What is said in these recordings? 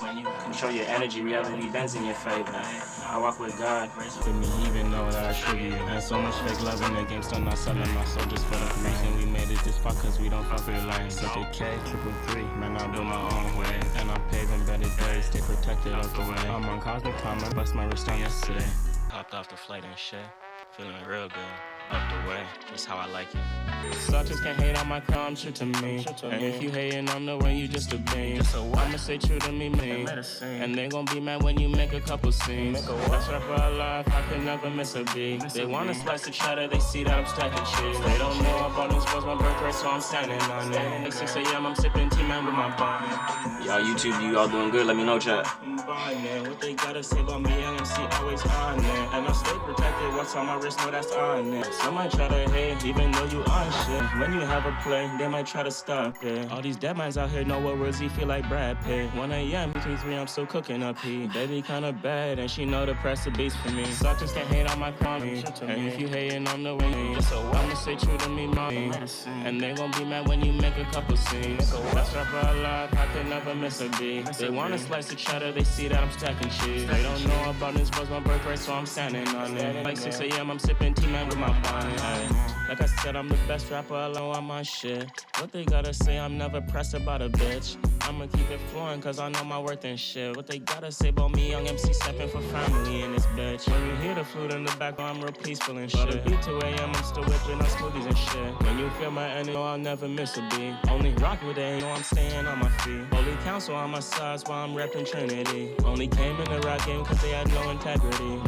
When you control your energy, reality bends in your favor. I walk with God, with me even though that I should be. And so much fake love in the game, still not selling my soul just for the reason we made it this far, cause we don't fuck with lines. Look at K, 333, man, I do my own way. And I'm paving better days, stay protected out the way. I'm on cosmic time, I bust my wrist on yesterday. Hopped off the flight and shit, feeling real good. Up the way, just how I like it. Suckers can't hate on my crime, true to me. And if you hating on the way, you just a bean. I'ma stay true to me, and they gon' be mad when you make a couple scenes. Best rapper alive, I can never miss a beat. They wanna slice the cheddar, they see that I'm stacking cheese. They don't know about this was my birthright, so I'm standing on it. At 6 a.m., I'm sipping T-Man with my bond. Y'all YouTube, you all doing good? Let me know, chat. What they gotta say about me, LMC always on it. And I stay protected, what's on my wrist, no, that's on it. Some might try to hate, even though you on shit. When you have a play, they might try to stop it. All these dead minds out here know what words he feel like Brad Pitt. 1 a.m., between 3, I'm still cooking up heat. Baby kinda bad, and she know to press the beats for me. Suckers can't hate on my crime. And if you hating on the way, so I'ma stay true to me, mommy. And they gon' be mad when you make a couple scenes. Best rapper alive, I can never miss a beat. They wanna slice the cheddar, they see that I'm stacking cheese. They don't know about this was my birthright, so I'm standing on it. Like 6 a.m., I'm sipping T-Man with my bond. Like I said, I'm the best rapper alone on my shit. What they gotta say, I'm never pressed about a bitch. I'ma keep it flowing, cause I know my worth and shit. What they gotta say about me, young MC stepping for family in this bitch. When you hear the flute in the back, I'm real peaceful and shit. Beat 2 a.m., I'm still whipping on smoothies and shit. When you feel my energy, I'll never miss a beat. Only rock with it, know I'm staying on my feet. Holy council on my sides while I'm repping Trinity. Only came in the rap game cause they had no integrity.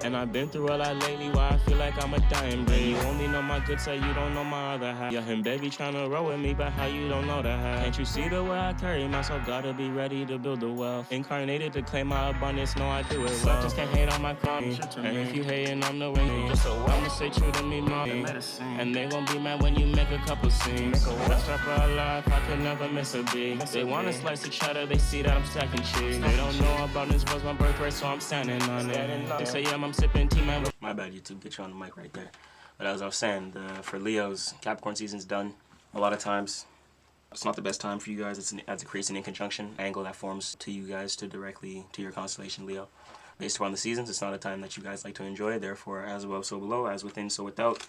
And I've been through a lot lately why I feel like I'm a dying breed. You only know my good side, you don't know my other half. Yeah, him baby tryna roll with me, but how you don't know that half? Can't you see the way I carry myself? Gotta be ready to build the wealth. Incarnated to claim my abundance, know I do it well. Just can't hate on my crime. And if you hating on the way, so I'ma stay true to me, mommy. And they gon' be mad when you make a couple scenes. Best rapper alive, I can never miss a beat. They wanna slice the cheddar, they see that I'm stacking cheese. They don't know about this was my birthright, so I'm standing on it. They say, yeah, I'm sipping T-Man. My bad, YouTube, get you on the mic right there. But as I was saying, for Leos, Capricorn season's done. A lot of times, it's not the best time for you guys. As it creates an inconjunction angle that forms to you guys to directly to your constellation, Leo. Based upon the seasons, it's not a time that you guys like to enjoy. Therefore, as above, so below, as within, so without.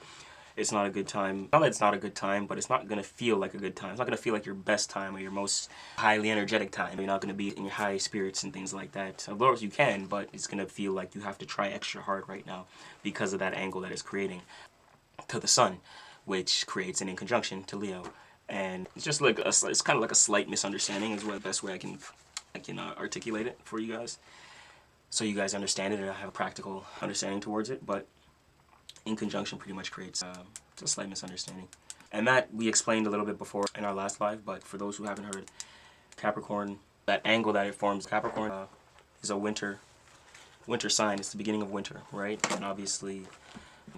It's not a good time. Not that it's not a good time, but it's not going to feel like a good time. It's not going to feel like your best time or your most highly energetic time. You're not going to be in your high spirits and things like that. Of course you can, but it's going to feel like you have to try extra hard right now because of that angle that it's creating to the sun, which creates an inconjunction to Leo. And it's just like it's kind of like a slight misunderstanding is the best way I can articulate it for you guys, so you guys understand it and I have a practical understanding towards it. But in conjunction pretty much creates a slight misunderstanding. And that we explained a little bit before in our last live, but for those who haven't heard, Capricorn, that angle that it forms, Capricorn is a winter sign. It's the beginning of winter, right? And obviously,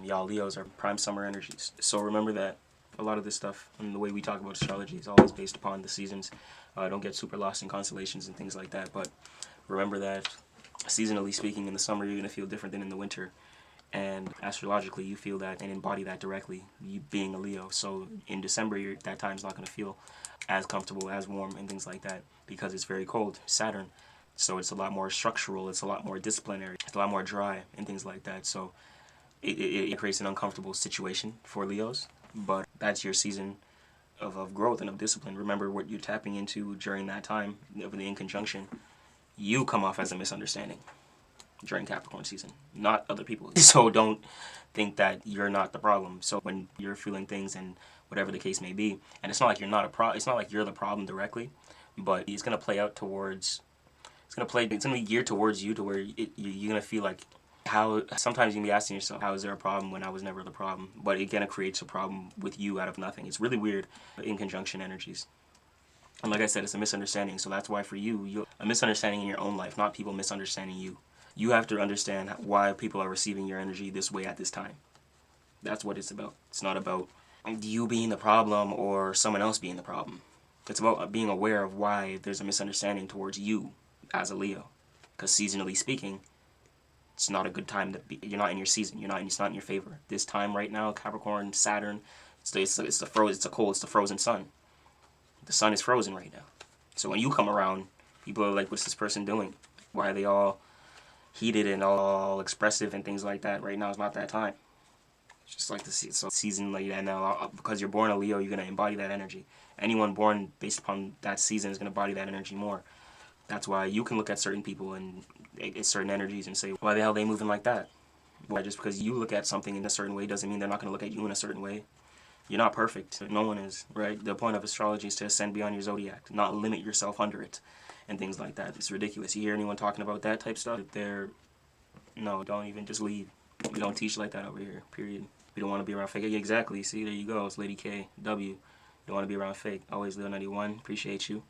y'all Leos are prime summer energies. So remember that a lot of this stuff and the way we talk about astrology is always based upon the seasons. Don't get super lost in constellations and things like that, but remember that seasonally speaking, in the summer you're going to feel different than in the winter. And astrologically, you feel that and embody that directly, you being a Leo. So in December, that time's not going to feel as comfortable, as warm, and things like that because it's very cold, Saturn. So it's a lot more structural, it's a lot more disciplinary, it's a lot more dry, and things like that. So it creates an uncomfortable situation for Leos, but that's your season of growth and of discipline. Remember what you're tapping into during that time of the inconjunction. You come off as a misunderstanding during Capricorn season, not other people. So don't think that you're not the problem. So when you're feeling things and whatever the case may be, and it's not like you're not it's not like you're the problem directly, but it's gonna play out towards. It's gonna be geared towards you to where you're gonna feel like how. Sometimes you can be asking yourself, how is there a problem when I was never the problem? But it kind of creates a problem with you out of nothing. It's really weird in conjunction energies. And like I said, it's a misunderstanding. So that's why for you, a misunderstanding in your own life, not people misunderstanding you. You have to understand why people are receiving your energy this way at this time. That's what it's about. It's not about you being the problem or someone else being the problem. It's about being aware of why there's a misunderstanding towards you as a Leo. Because seasonally speaking, it's not a good time to be. You're not in your season. It's not in your favor. This time right now, Capricorn, Saturn, it's the frozen sun. The sun is frozen right now. So when you come around, People are like, what's this person doing? Why are they all heated and all expressive and things like that? Right now is not that time. It's just like the season like that now. Because you're born a Leo, you're going to embody that energy. Anyone born based upon that season is going to embody that energy more. That's why you can look at certain people and certain energies and say, why the hell are they moving like that? Why just because you look at something in a certain way doesn't mean they're not going to look at you in a certain way. You're not perfect. No one is, right? The point of astrology is to ascend beyond your zodiac, not limit yourself under it and things like that. It's ridiculous. You hear anyone talking about that type stuff, no, don't even, just leave. We don't teach like that over here, period. We don't want to be around fake. Yeah, exactly. See, there you go. It's Lady K, W. You don't want to be around fake. Always Leo 91. Appreciate you.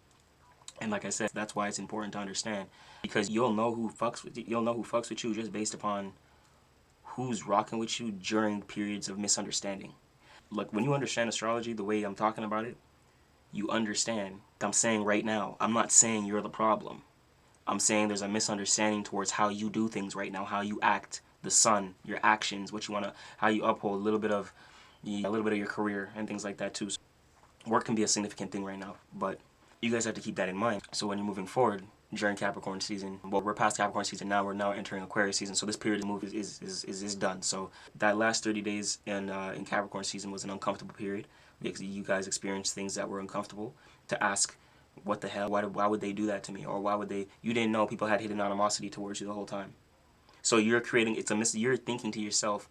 And like I said, that's why it's important to understand, because you'll know who fucks with you. You'll know who fucks with you just based upon who's rocking with you during periods of misunderstanding. Like, when you understand astrology the way I'm talking about it, you understand. I'm saying right now, I'm not saying you're the problem. I'm saying there's a misunderstanding towards how you do things right now, how you act, the sun, your actions, what you want to, how you uphold a little bit of your career and things like that too. So work can be a significant thing right now, but you guys have to keep that in mind. So when you're moving forward during Capricorn season, well, we're past Capricorn season now. We're now entering Aquarius season. So this period of move is done. So that last 30 days in Capricorn season was an uncomfortable period. You guys experienced things that were uncomfortable. To ask, what the hell? Why would they do that to me? Or why would they? You didn't know people had hidden animosity towards you the whole time. So you're creating. You're thinking to yourself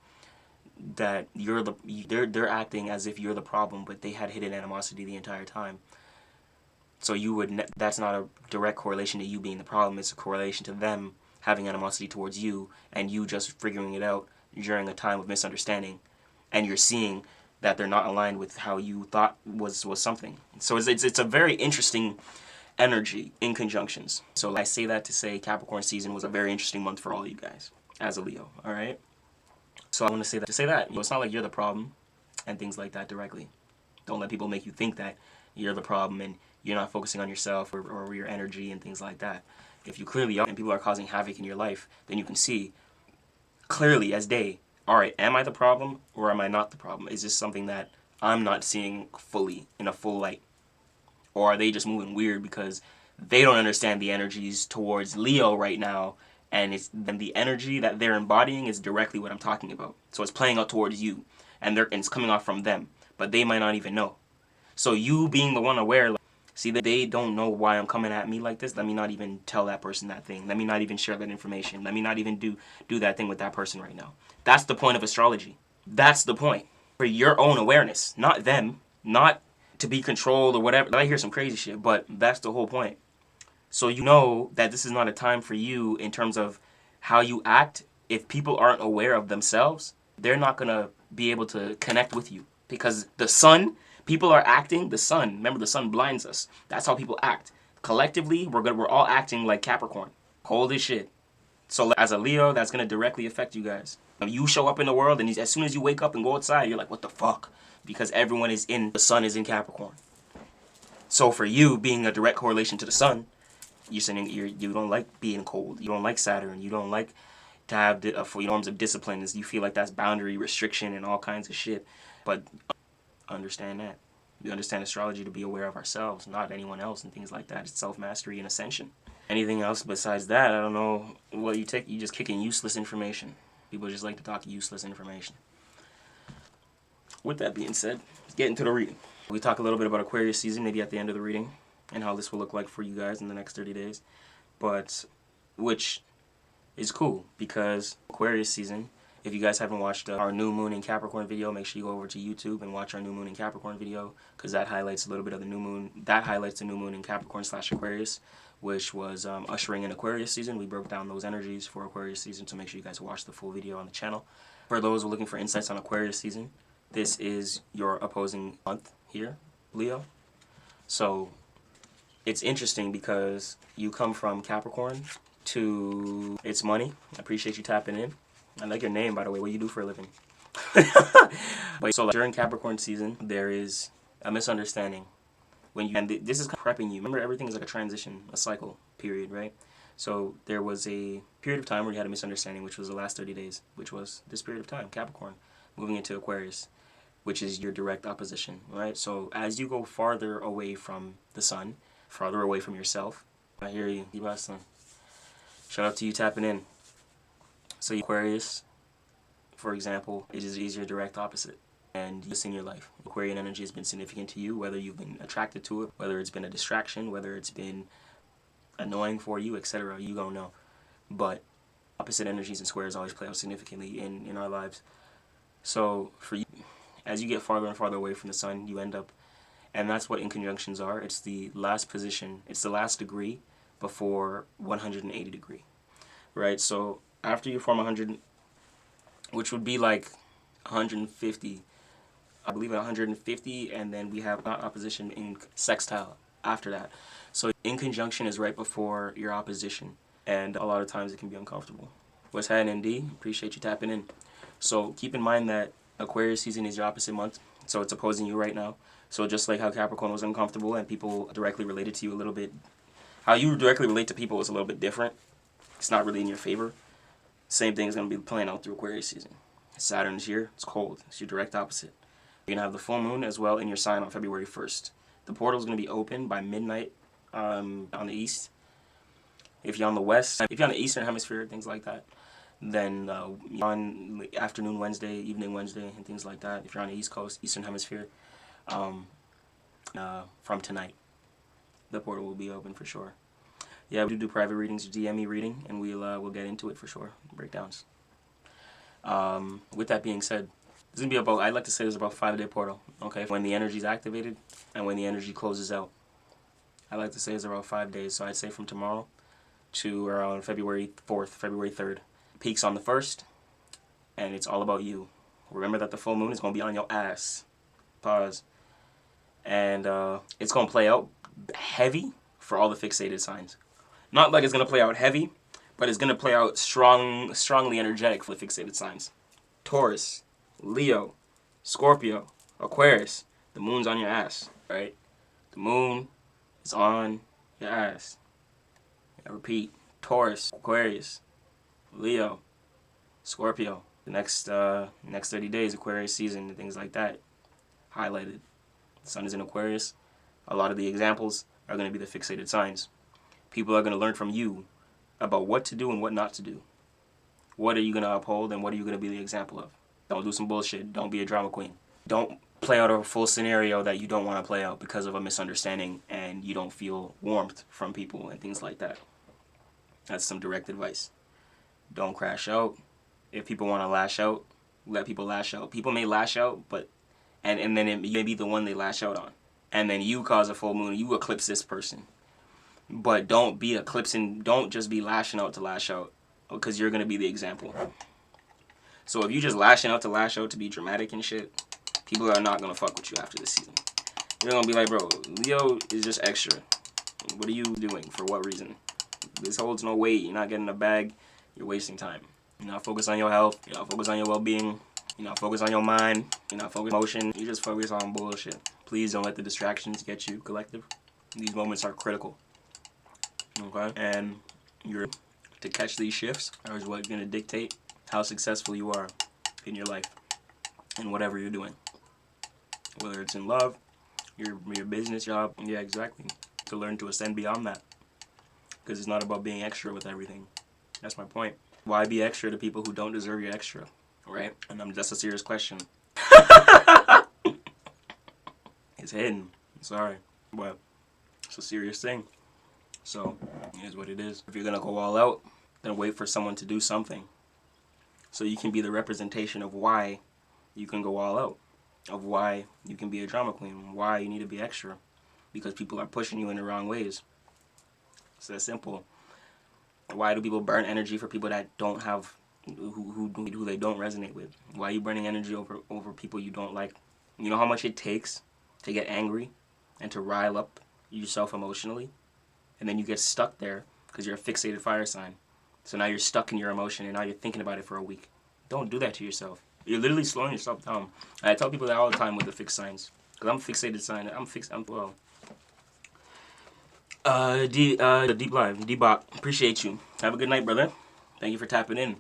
that they're acting as if you're the problem, but they had hidden animosity the entire time. So that's not a direct correlation to you being the problem. It's a correlation to them having animosity towards you and you just figuring it out during a time of misunderstanding. And you're seeing that they're not aligned with how you thought was something. So it's a very interesting energy in conjunctions. So I say that to say Capricorn season was a very interesting month for all of you guys as a Leo, all right? So I want to say that. It's not like you're the problem and things like that directly. Don't let people make you think that you're the problem and you're not focusing on yourself or your energy and things like that. If you clearly are and people are causing havoc in your life, then you can see clearly as day, all right, am I the problem or am I not the problem? Is this something that I'm not seeing fully in a full light? Or are they just moving weird because they don't understand the energies towards Leo right now, and the energy that they're embodying is directly what I'm talking about. So it's playing out towards you, and it's coming off from them, but they might not even know. So you being the one aware, see, that they don't know why I'm coming at me like this. Let me not even tell that person that thing. Let me not even share that information. Let me not even do that thing with that person right now. That's the point of astrology. That's the point. For your own awareness, not them, not to be controlled or whatever. I hear some crazy shit, but that's the whole point. So you know that this is not a time for you in terms of how you act. If people aren't aware of themselves, they're not going to be able to connect with you. Because the sun, people are acting, the sun, remember the sun blinds us. That's how people act. Collectively, we're all acting like Capricorn. Cold as shit. So as a Leo, that's going to directly affect you guys. You show up in the world, and as soon as you wake up and go outside, you're like, what the fuck? Because the sun is in Capricorn. So for you, being a direct correlation to the sun, you're saying you don't like being cold. You don't like Saturn. You don't like to have forms of discipline. You feel like that's boundary, restriction, and all kinds of shit. But understand that. We understand astrology to be aware of ourselves, not anyone else, and things like that. It's self-mastery and ascension. Anything else besides that, I don't know. Well, you just kick in useless information. People just like to talk useless information. With that being said, let's get into the reading. We talk a little bit about Aquarius season, maybe at the end of the reading, and how this will look like for you guys in the next 30 days. Which is cool, because Aquarius season, if you guys haven't watched our New Moon in Capricorn video, make sure you go over to YouTube and watch our New Moon in Capricorn video, because that highlights a little bit of the New Moon. That highlights the New Moon in Capricorn/Aquarius, which was ushering in Aquarius season. We broke down those energies for Aquarius season, so make sure you guys watch the full video on the channel. For those who are looking for insights on Aquarius season, this is your opposing month here, Leo. So it's interesting because you come from Capricorn to it's money. I appreciate you tapping in. I like your name, by the way. What do you do for a living? So during Capricorn season, there is a misunderstanding. This is prepping you. Remember, everything is like a transition, a cycle period, right? So there was a period of time where you had a misunderstanding, which was the last 30 days, which was this period of time, Capricorn, moving into Aquarius, which is your direct opposition, right? So as you go farther away from the sun, farther away from yourself, I hear you. You son. Shout out to you tapping in. So Aquarius, for example, is your direct opposite. And this in your life. Aquarian energy has been significant to you, whether you've been attracted to it, whether it's been a distraction, whether it's been annoying for you, etc. You don't know. But opposite energies and squares always play out significantly in our lives. So for you, as you get farther and farther away from the sun, you end up, and that's what inconjunctions are. It's the last position, it's the last degree before 180 degree, right? So after you form 100, which would be like 150, I believe 150, and then we have opposition in sextile after that. So inconjunction is right before your opposition, and a lot of times it can be uncomfortable. What's happening, D? Appreciate you tapping in. So keep in mind that Aquarius season is your opposite month, so it's opposing you right now. So just like how Capricorn was uncomfortable and people directly related to you a little bit, how you directly relate to people is a little bit different. It's not really in your favor. Same thing is going to be playing out through Aquarius season. Saturn is here. It's cold. It's your direct opposite. You're going to have the full moon as well in your sign on February 1st. The portal is going to be open by midnight on the east. If you're on the west, if you're on the eastern hemisphere, things like that, then on afternoon Wednesday, evening Wednesday, and things like that. If you're on the east coast, eastern hemisphere, from tonight, the portal will be open for sure. Yeah, we do private readings, DM me reading, and we'll get into it for sure, breakdowns. With that being said, this is gonna be about, I'd like to say, it's about 5-day portal. Okay, when the energy is activated and when the energy closes out. I like to say it's around 5 days, so I'd say from tomorrow to around February 4th, February 3rd. Peaks on the 1st, and it's all about you. Remember that the full moon is gonna be on your ass. Pause. And it's gonna play out heavy for all the fixated signs. Not like it's gonna play out heavy, but it's gonna play out strongly energetic for the fixated signs. Taurus, Leo, Scorpio, Aquarius. The moon's on your ass, right? The moon is on your ass. I repeat, Taurus, Aquarius, Leo, Scorpio. The next 30 days, Aquarius season and things like that, highlighted. The sun is in Aquarius. A lot of the examples are going to be the fixated signs. People are going to learn from you about what to do and what not to do. What are you going to uphold and what are you going to be the example of? Don't do some bullshit. Don't be a drama queen. Don't play out a full scenario that you don't want to play out because of a misunderstanding and you don't feel warmth from people and things like that. That's some direct advice. Don't crash out. If people want to lash out, let people lash out. People may lash out, but and then you may be the one they lash out on. And then you cause a full moon, you eclipse this person. But don't be eclipsing, don't just be lashing out to lash out, because you're going to be the example. So if you just lashing out to be dramatic and shit, people are not going to fuck with you after this season. You're going to be like, bro, Leo is just extra. What are you doing? For what reason? This holds no weight. You're not getting a bag. You're wasting time. You're not focused on your health. You're not focused on your well-being. You're not focused on your mind. You're not focused on emotion. You just focus on bullshit. Please don't let the distractions get you, collective. These moments are critical. Okay? And you're to catch these shifts is what's going to dictate how successful you are in your life and whatever you're doing. Whether it's in love, your business job. Yeah, exactly. To learn to ascend beyond that. Because it's not about being extra with everything. That's my point. Why be extra to people who don't deserve your extra? Right? And that's a serious question. It's hidden. Sorry. But it's a serious thing. So, it is what it is. If you're going to go all out, then wait for someone to do something. So you can be the representation of why you can go all out. Of why you can be a drama queen. Why you need to be extra. Because people are pushing you in the wrong ways. It's that simple. Why do people burn energy for people that don't have, who they don't resonate with? Why are you burning energy over people you don't like? You know how much it takes to get angry and to rile up yourself emotionally? And then you get stuck there because you're a fixated fire sign. So now you're stuck in your emotion and now you're thinking about it for a week. Don't do that to yourself. You're literally slowing yourself down. I tell people that all the time with the fixed signs. Because I'm a fixated sign. Deep Live, D-Bot, appreciate you. Have a good night, brother. Thank you for tapping in.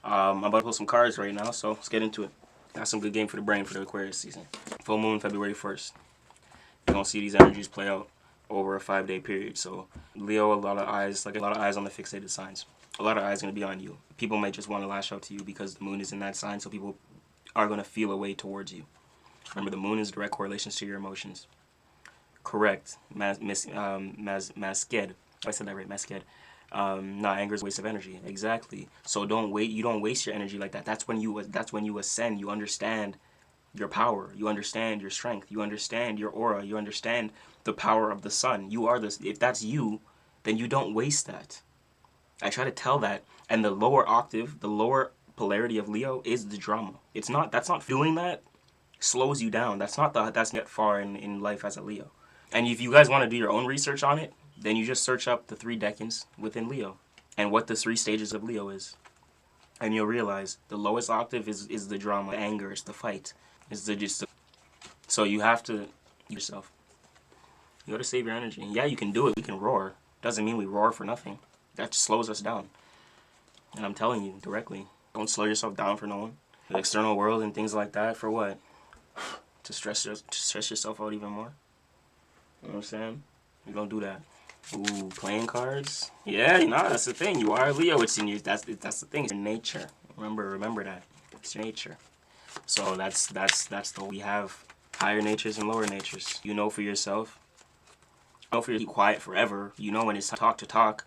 I'm about to pull some cards right now, so let's get into it. Got some good game for the brain for the Aquarius season. Full moon, February 1st. You're going to see these energies play out over a 5-day period. So Leo, a lot of eyes on the fixated signs. A lot of eyes going to be on you. People might just want to lash out to you because the moon is in that sign, so people are going to feel a way towards you. Remember, the moon is direct correlations to your emotions. Correct. Masked. I said that right, masked. Anger is a waste of energy. Exactly. So don't wait. You don't waste your energy like that. That's when you ascend. You understand your power. You understand your strength. You understand your aura. You understand the power of the sun. You are this. If that's you, then you don't waste that. I try to tell that. And the lower octave, the lower polarity of Leo is the drama. That's not feeling that slows you down. That's not far in life as a Leo. And if you guys want to do your own research on it, then you just search up the 3 decans within Leo and what the 3 stages of Leo is. And you'll realize the lowest octave is the drama, the anger, it's the fight. So you have to yourself. You gotta save your energy. Yeah, you can do it. We can roar. Doesn't mean we roar for nothing. That just slows us down. And I'm telling you directly, don't slow yourself down for no one. The external world and things like that, for what? To stress yourself out even more. You know what I'm saying? You don't do that. Ooh, playing cards? Yeah, that's the thing. You are a Leo. It's in you. That's the thing. It's your nature. Remember that. It's your nature. So that's the we have higher natures and lower natures. You know for yourself. You know for you to be quiet forever. You know when it's talk to talk.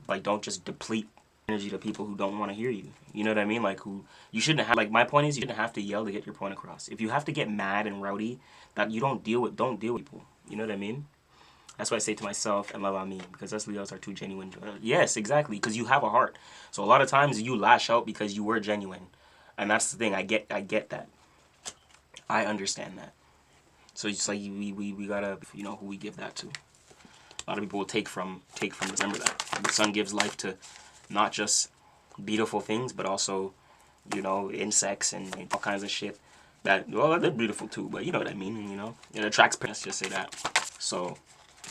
Like, don't just deplete energy to people who don't want to hear you. You know what I mean? Like, who you shouldn't have. Like, my point is, you shouldn't have to yell to get your point across. If you have to get mad and rowdy, that you don't deal with people. You know what I mean? That's what I say to myself and love on me, because us Leos are too genuine. Yes, exactly, because you have a heart. So a lot of times you lash out because you were genuine, and that's the thing. I get that. I understand that. So it's like we gotta who we give that to. A lot of people will take from. Remember that the sun gives life to not just beautiful things, but also insects and all kinds of shit. They're beautiful too, but you know what I mean. It attracts. Let's just say that. So.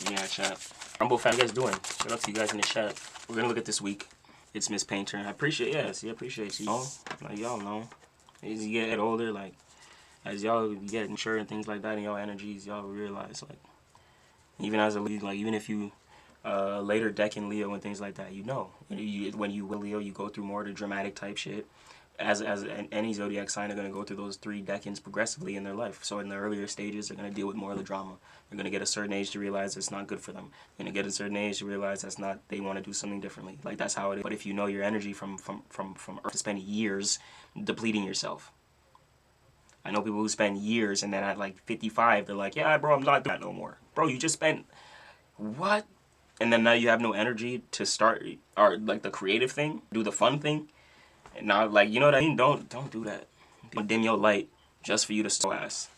Yeah, chat. Rumble fam, you guys doing? Shout out to you guys in the chat. We're gonna look at this week. It's Miss Painter. I appreciate you. Like y'all know, as you get older, like as y'all get mature and things like that, and y'all energies, y'all realize like even as a Leo, like even if you later decan Leo and things like that, when you Leo, you go through more of the dramatic type shit. As any zodiac sign are going to go through those 3 decans progressively in their life. So in the earlier stages, they're going to deal with more of the drama. They're going to get a certain age to realize it's not good for them. They're going to get a certain age to realize they want to do something differently. Like, that's how it is. But if you know your energy from Earth, to spend years depleting yourself. I know people who spend years and then at like 55, they're like, yeah, bro, I'm not doing that no more. Bro, you just spent what? And then now you have no energy to start, or like the creative thing, do the fun thing. And now, like, you know what I mean? Don't do that. Don't dim your light just for you to slow ass.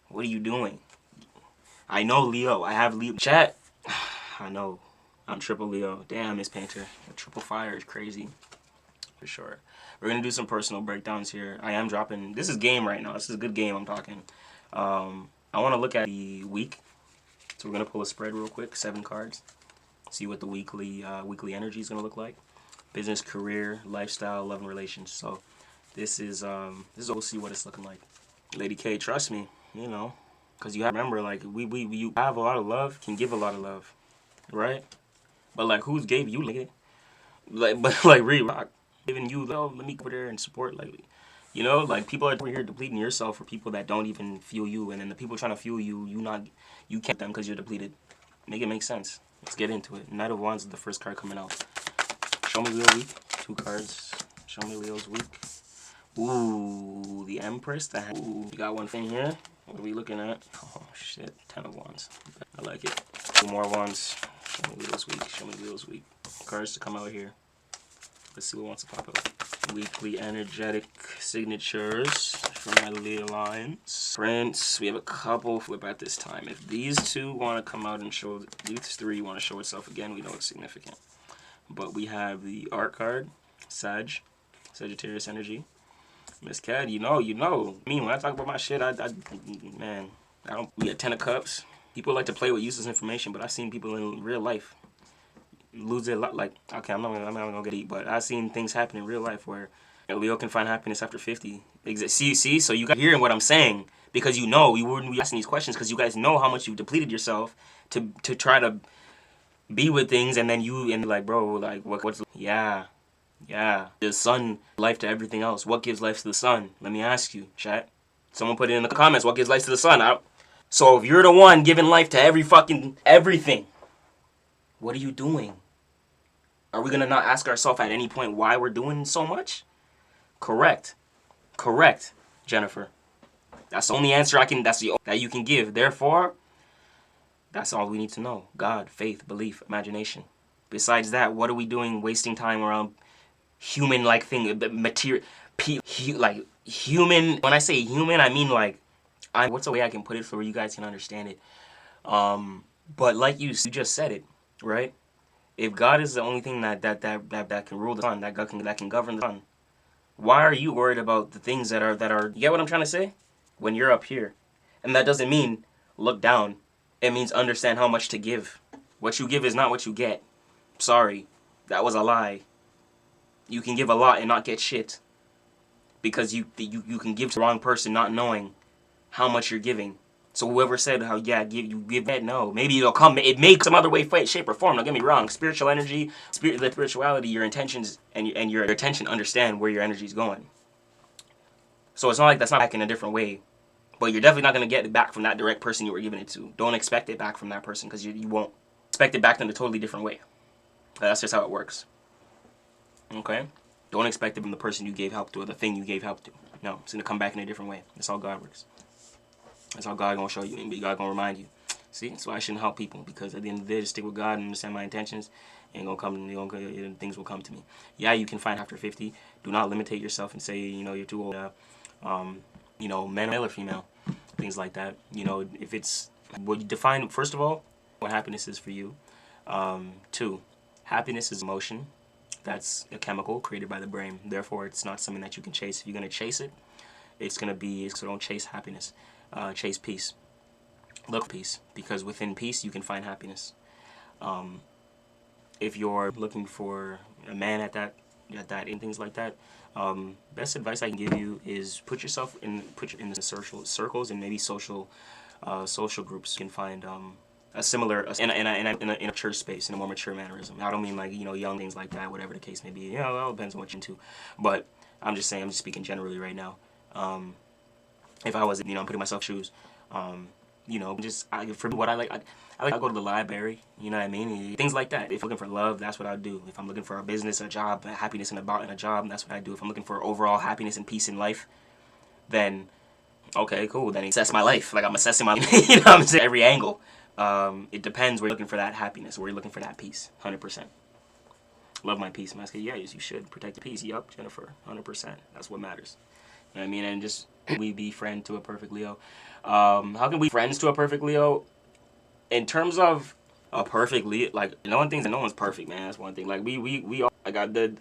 What are you doing? I know Leo. I have Leo. Chat. I know. I'm triple Leo. Damn, Miss Painter. A triple fire is crazy. For sure. We're going to do some personal breakdowns here. I am dropping. This is game right now. This is a good game I'm talking. I want to look at the week. So we're going to pull a spread real quick. 7 cards. See what the weekly energy is going to look like. Business, career, lifestyle, love, and relations. So this is we'll see what it's looking like. Lady K, trust me, because you have to remember, like, you have a lot of love, can give a lot of love, right? But like, who's gave you like, Rock giving you love? Let me go over there and support, like, like people are over here depleting yourself for people that don't even fuel you, and then the people trying to fuel you, you can't them because you're depleted. Make it make sense. Let's get into it. Knight of Wands is the first card coming out. Show me Leo week. 2 cards. Show me Leo's week. Ooh, the Empress. Ooh, you got one thing here. What are we looking at? Oh shit, 10 of Wands. I like it. 2 more Wands. Show me Leo's week. Show me Leo's week. Cards to come out here. Let's see what wants to pop up. Weekly energetic signatures from my Leo lines. Prince. We have a couple flip at this time. If these 2 want to come out and show, these 3 want to show itself again, we know it's significant. But we have the art card, Sagittarius energy. Miss Cad, you know. I mean, when I talk about my shit, we got 10 of Cups. People like to play with useless information, but I've seen people in real life lose their life. Like, okay, I'm not gonna get deep, but I've seen things happen in real life where A Leo can find happiness after 50. See, so you guys hearing what I'm saying, because you know we wouldn't be asking these questions because you guys know how much you've depleted yourself to try to be with things, and then you and like, bro, like what's yeah. The sun, life to everything else. What gives life to the sun? Let me ask you, chat. Someone put it in the comments. What gives life to the sun? So if you're the one giving life to everything, what are you doing? Are we gonna not ask ourselves at any point why we're doing so much? Correct, Jennifer. That's the only answer that you can give. Therefore, that's all we need to know. God, faith, belief, imagination. Besides that, what are we doing wasting time around human-like thing, material, like human? When I say human, I mean like, what's the way I can put it so you guys can understand it? But like you just said it, right? If God is the only thing that can rule the sun, that can govern the sun, why are you worried about the things that are? You get what I'm trying to say? When you're up here, and that doesn't mean look down. It means understand how much to give. What you give is not what you get. Sorry, that was a lie. You can give a lot and not get shit because you can give to the wrong person not knowing how much you're giving. So whoever said how you give that, no, maybe it'll come. It may some other way, shape, or form. Don't get me wrong. Spiritual energy, spirituality, your intentions and your attention understand where your energy is going. So it's not like that's not back in a different way, but you're definitely not gonna get it back from that direct person you were giving it to. Don't expect it back from that person because you won't. Expect it back in a totally different way. That's just how it works. Okay? Don't expect it from the person you gave help to or the thing you gave help to. No, it's gonna come back in a different way. That's how God works. That's how God gonna show you and God gonna remind you. See, that's why I shouldn't help people, because at the end of the day, just stick with God and understand my intentions, and things will come to me. Yeah, you can find after 50. Do not limitate yourself and say you're too old. Male or female, things like that. If it's what you define first of all, what happiness is for you. 2, happiness is emotion. That's a chemical created by the brain. Therefore, it's not something that you can chase. If you're gonna chase it, it's gonna be so. Don't chase happiness. Chase peace. Look for peace, because within peace you can find happiness. If you're looking for a man at that and things like that, best advice I can give you is put yourself in the social circles and maybe social groups. You can find a similar in a church space in a more mature mannerism. I don't mean like young things like that, whatever the case may be. It all depends on what you're into. But I'm just saying, I'm just speaking generally right now. If I was, I'm putting myself in shoes, for what I like to go to the library, you know what I mean? Things like that. If I'm looking for love, that's what I do. If I'm looking for a business, a job, happiness in a job, that's what I do. If I'm looking for overall happiness and peace in life, then, okay, cool. Then assess my life. Like I'm assessing my life, what I'm saying? Every angle. It depends where you're looking for that happiness, where you're looking for that peace, 100%. Love my peace, man. Yeah, you should protect the peace. Yup, Jennifer, 100%. That's what matters. You know what I mean? And just we be friend to a perfect Leo. How can we be friends to a perfect Leo? In terms of a perfect Leo, like one thing that no one's perfect, man. That's one thing. Like we all, like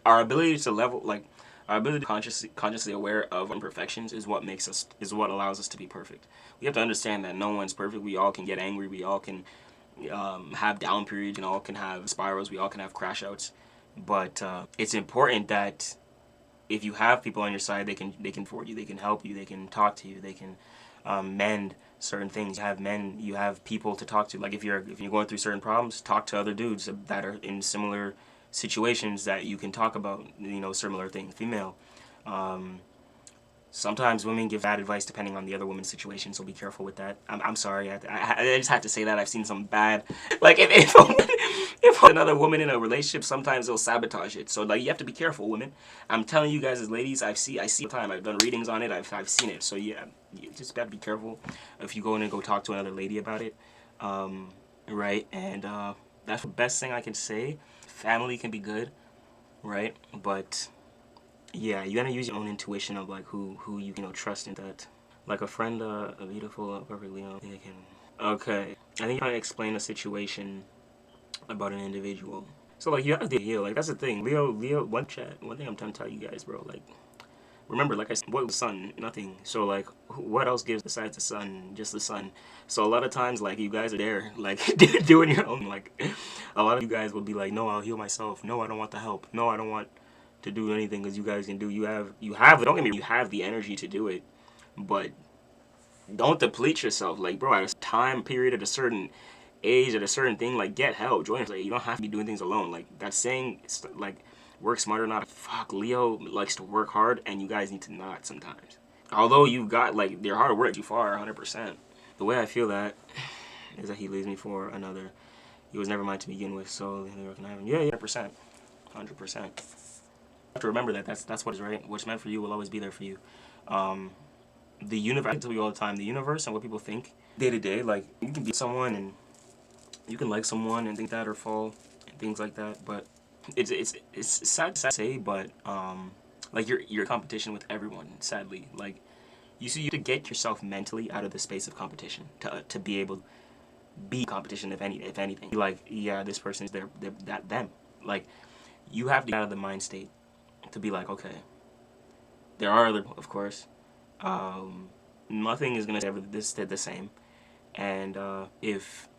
our ability to level, like our ability to consciously aware of imperfections is what allows us to be perfect. We have to understand that no one's perfect. We all can get angry. We all can have down periods. All can have spirals. We all can have crash outs. But it's important that if you have people on your side, they can forward you, they can help you, they can talk to you, they can mend certain things. You have people to talk to. Like if you're going through certain problems, talk to other dudes that are in similar situations that you can talk about, similar things. Female. Sometimes women give bad advice depending on the other woman's situation, so be careful with that. I'm sorry, I just have to say that. I've seen some bad, like if another woman in a relationship, sometimes they'll sabotage it. So like you have to be careful, women. I'm telling you guys as ladies, I see all the time. I've done readings on it. I've seen it. So yeah, you just gotta be careful if you go in and go talk to another lady about it, right? And that's the best thing I can say. Family can be good, right? But yeah, you gotta use your own intuition of like who you trust in that. Like a friend, a beautiful, perfect Leo. They can. Okay, I think I explain a situation about an individual. So like you have to heal. Like that's the thing. Leo. One thing I'm trying to tell you guys, bro. Like remember, like I said, what was the sun? Nothing. So like, what else gives besides the sun? Just the sun. So a lot of times, like you guys are there, like doing your own. Like a lot of you guys will be like, no, I'll heal myself. No, I don't want the help. No, I don't want to do anything, because you guys can do. Don't get me, you have the energy to do it, but don't deplete yourself. Like, bro, at a time period, at a certain age, at a certain thing, like, get help, join. Like, you don't have to be doing things alone. Like that saying, it's like, work smarter, not fuck. Leo likes to work hard, and you guys need to not sometimes. Although you got like your hard work too far, 100%. The way I feel that is that he leaves me for another. He was never mine to begin with, so never can have him. Yeah, 100%, 100%. You have to remember that that's what is right. What's meant for you will always be there for you. The universe, I tell you all the time, the universe and what people think day to day, like, you can be someone and you can like someone and think that or fall and things like that, but it's sad to say, but like, you're in competition with everyone, sadly. Like, you see, you have to get yourself mentally out of the space of competition to be able to be competition, if anything. Like, yeah, this person is them. Like, you have to get out of the mind state to be like, okay, there are other, of course. Nothing is gonna ever stay the same, and if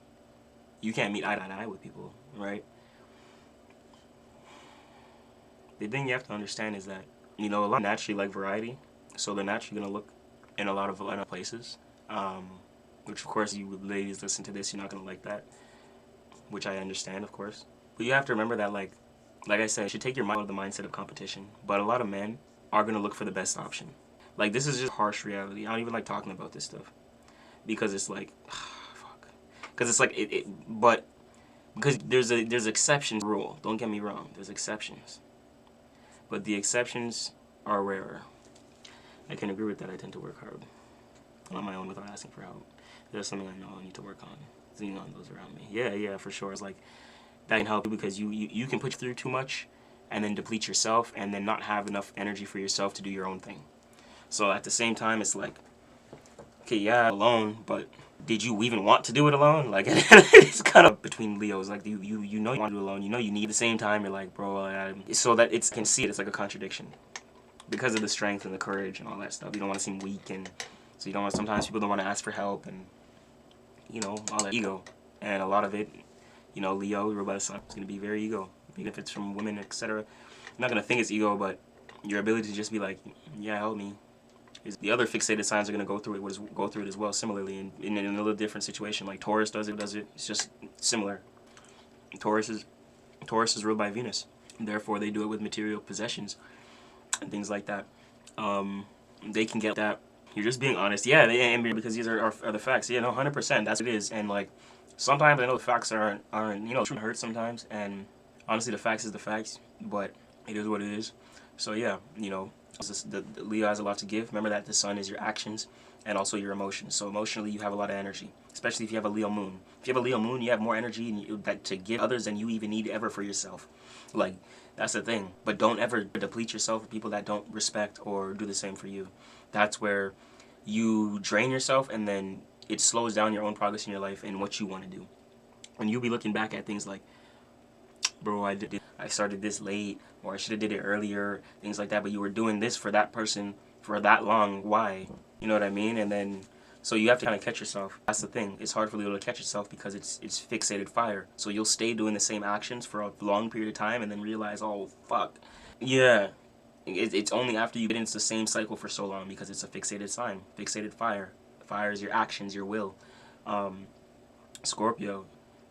you can't meet eye to eye with people, right? The thing you have to understand is that, a lot naturally like variety, so they're naturally gonna look in a lot of places. Which, of course, you ladies listen to this, you're not gonna like that, which I understand, of course. But you have to remember that, like I said, you should take your mind out of the mindset of competition. But a lot of men are gonna look for the best option. Like, this is just harsh reality. I don't even like talking about this stuff because it's like, fuck. Because it's like but because there's exceptions rule. Don't get me wrong. There's exceptions, but the exceptions are rarer. I can agree with that. I tend to work hard on my own without asking for help. There's something I know I need to work on. Leaning on those around me. Yeah, for sure. It's like that can help you because you can put through too much and then deplete yourself and then not have enough energy for yourself to do your own thing. So at the same time, it's like, okay, yeah, alone, but did you even want to do it alone? Like, it's kind of between Leos. Like, you know you want to do it alone. You know you need. At the same time, you're like, bro, so that it can see it. It's like a contradiction because of the strength and the courage and all that stuff. You don't want to seem weak, and so you don't want. Sometimes people don't want to ask for help, and all that ego, and a lot of it, Leo, ruled by the sun, is gonna be very ego. Even if it's from women, etc. You're not gonna think it's ego, but your ability to just be like, yeah, help me. The other fixated signs are going to go through it as well, similarly, in a little different situation. Like Taurus does it. It's just similar. Taurus is ruled by Venus. Therefore, they do it with material possessions and things like that. They can get that. You're just being honest. Yeah, because these are the facts. Yeah, no, 100%. That's what it is. And like, sometimes I know the facts aren't truth hurts sometimes. And honestly, the facts is the facts. But it is what it is. So yeah, the Leo has a lot to give. Remember that the sun is your actions and also your emotions. So emotionally, you have a lot of energy, especially if you have a Leo moon. If you have a Leo moon, you have more energy to give others than you even need ever for yourself. Like, that's the thing. But don't ever deplete yourself with people that don't respect or do the same for you. That's where you drain yourself, and then it slows down your own progress in your life and what you want to do. And you'll be looking back at things like, bro, I started this late, or I should have did it earlier, things like that, but you were doing this for that person for that long. Why? You know what I mean? And then, so you have to kind of catch yourself. That's the thing. It's hard for Leo to catch yourself because it's fixated fire. So you'll stay doing the same actions for a long period of time and then realize, oh, fuck. Yeah. It's only after you get into the same cycle for so long because it's a fixated sign. Fixated fire. Fire is your actions, your will. Scorpio,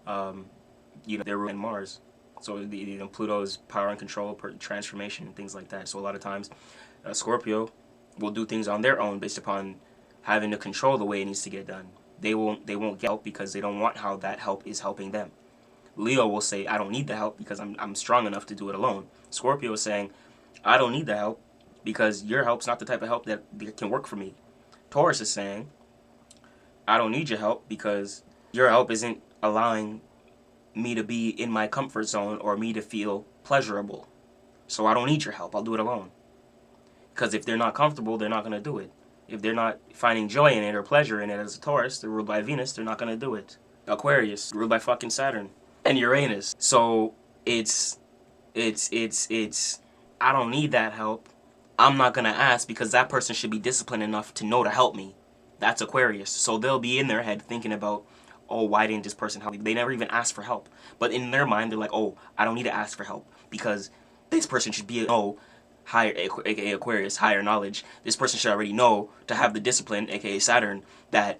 they're in Mars. So Pluto's power and control, transformation, things like that. So a lot of times, Scorpio will do things on their own based upon having to control the way it needs to get done. They won't get help because they don't want how that help is helping them. Leo will say, I don't need the help because I'm strong enough to do it alone. Scorpio is saying, I don't need the help because your help's not the type of help that can work for me. Taurus is saying, I don't need your help because your help isn't allowing me to be in my comfort zone or me to feel pleasurable. So I don't need your help. I'll do it alone. Because if they're not comfortable, they're not going to do it. If they're not finding joy in it or pleasure in it as a Taurus, they're ruled by Venus, they're not going to do it. Aquarius, ruled by fucking Saturn and Uranus. So it's I don't need that help. I'm not going to ask because that person should be disciplined enough to know to help me. That's Aquarius. So they'll be in their head thinking about, oh, why didn't this person help me? They never even ask for help. But in their mind, they're like, oh, I don't need to ask for help because this person should be higher, aka Aquarius, higher knowledge. This person should already know to have the discipline, aka Saturn, that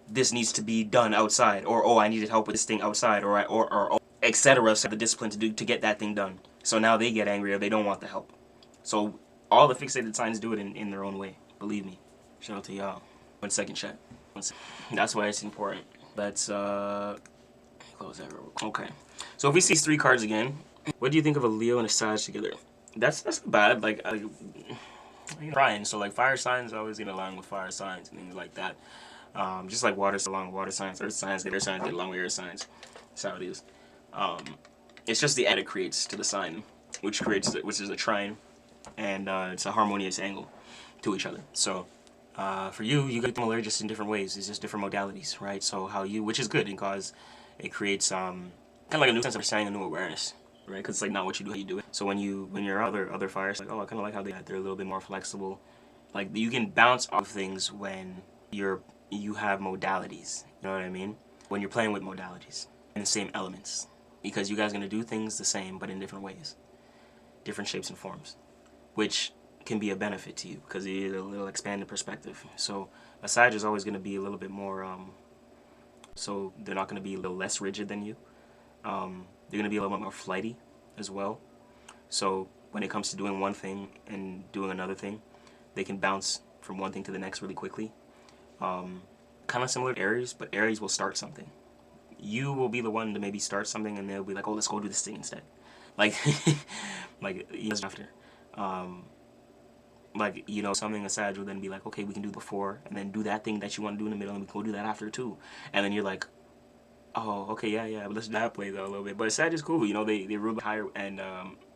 this needs to be done outside, or I needed help with this thing outside, or etc. So the discipline to get that thing done. So now they get angry or they don't want the help. So all the fixated signs do it in their own way. Believe me. Shout out to y'all. 1 second, chat. That's why it's important. Let's close that real quick. Okay. So if we see these 3 cards again, what do you think of a Leo and a Sag together? That's not bad. Like trying. So like fire signs always get along with fire signs and things like that. Just like water along with water signs, earth signs get along with earth signs. That's how it is. It's just the add it creates to the sign, which is a trine, and it's a harmonious angle to each other. So for you get similar just in different ways. It's just different modalities, right? So which is good because it creates kind of like a new sense of understanding, a new awareness, right? Because it's like not what you do, how you do it. So when you're other fires, like I kind of like how they're a little bit more flexible. Like you can bounce off things when you have modalities. You know what I mean? When you're playing with modalities and the same elements, because you guys are gonna do things the same but in different ways, different shapes and forms, which can be a benefit to you because it'll expand the perspective. So a Sag is always going to be a little bit more, so they're not going to be a little less rigid than you. They're going to be a little bit more flighty as well. So when it comes to doing one thing and doing another thing, they can bounce from one thing to the next really quickly. Kind of similar to Aries, but Aries will start something. You will be the one to maybe start something and they'll be like, oh, let's go do this thing instead. Like, like years after. Like, you know, something a Sag will then be like, okay, we can do before, and then do that thing that you want to do in the middle, and we can go do that after too. And then you're like, oh, okay, yeah, but let's do that play though a little bit. But Sag is cool, you know, they rule by higher, and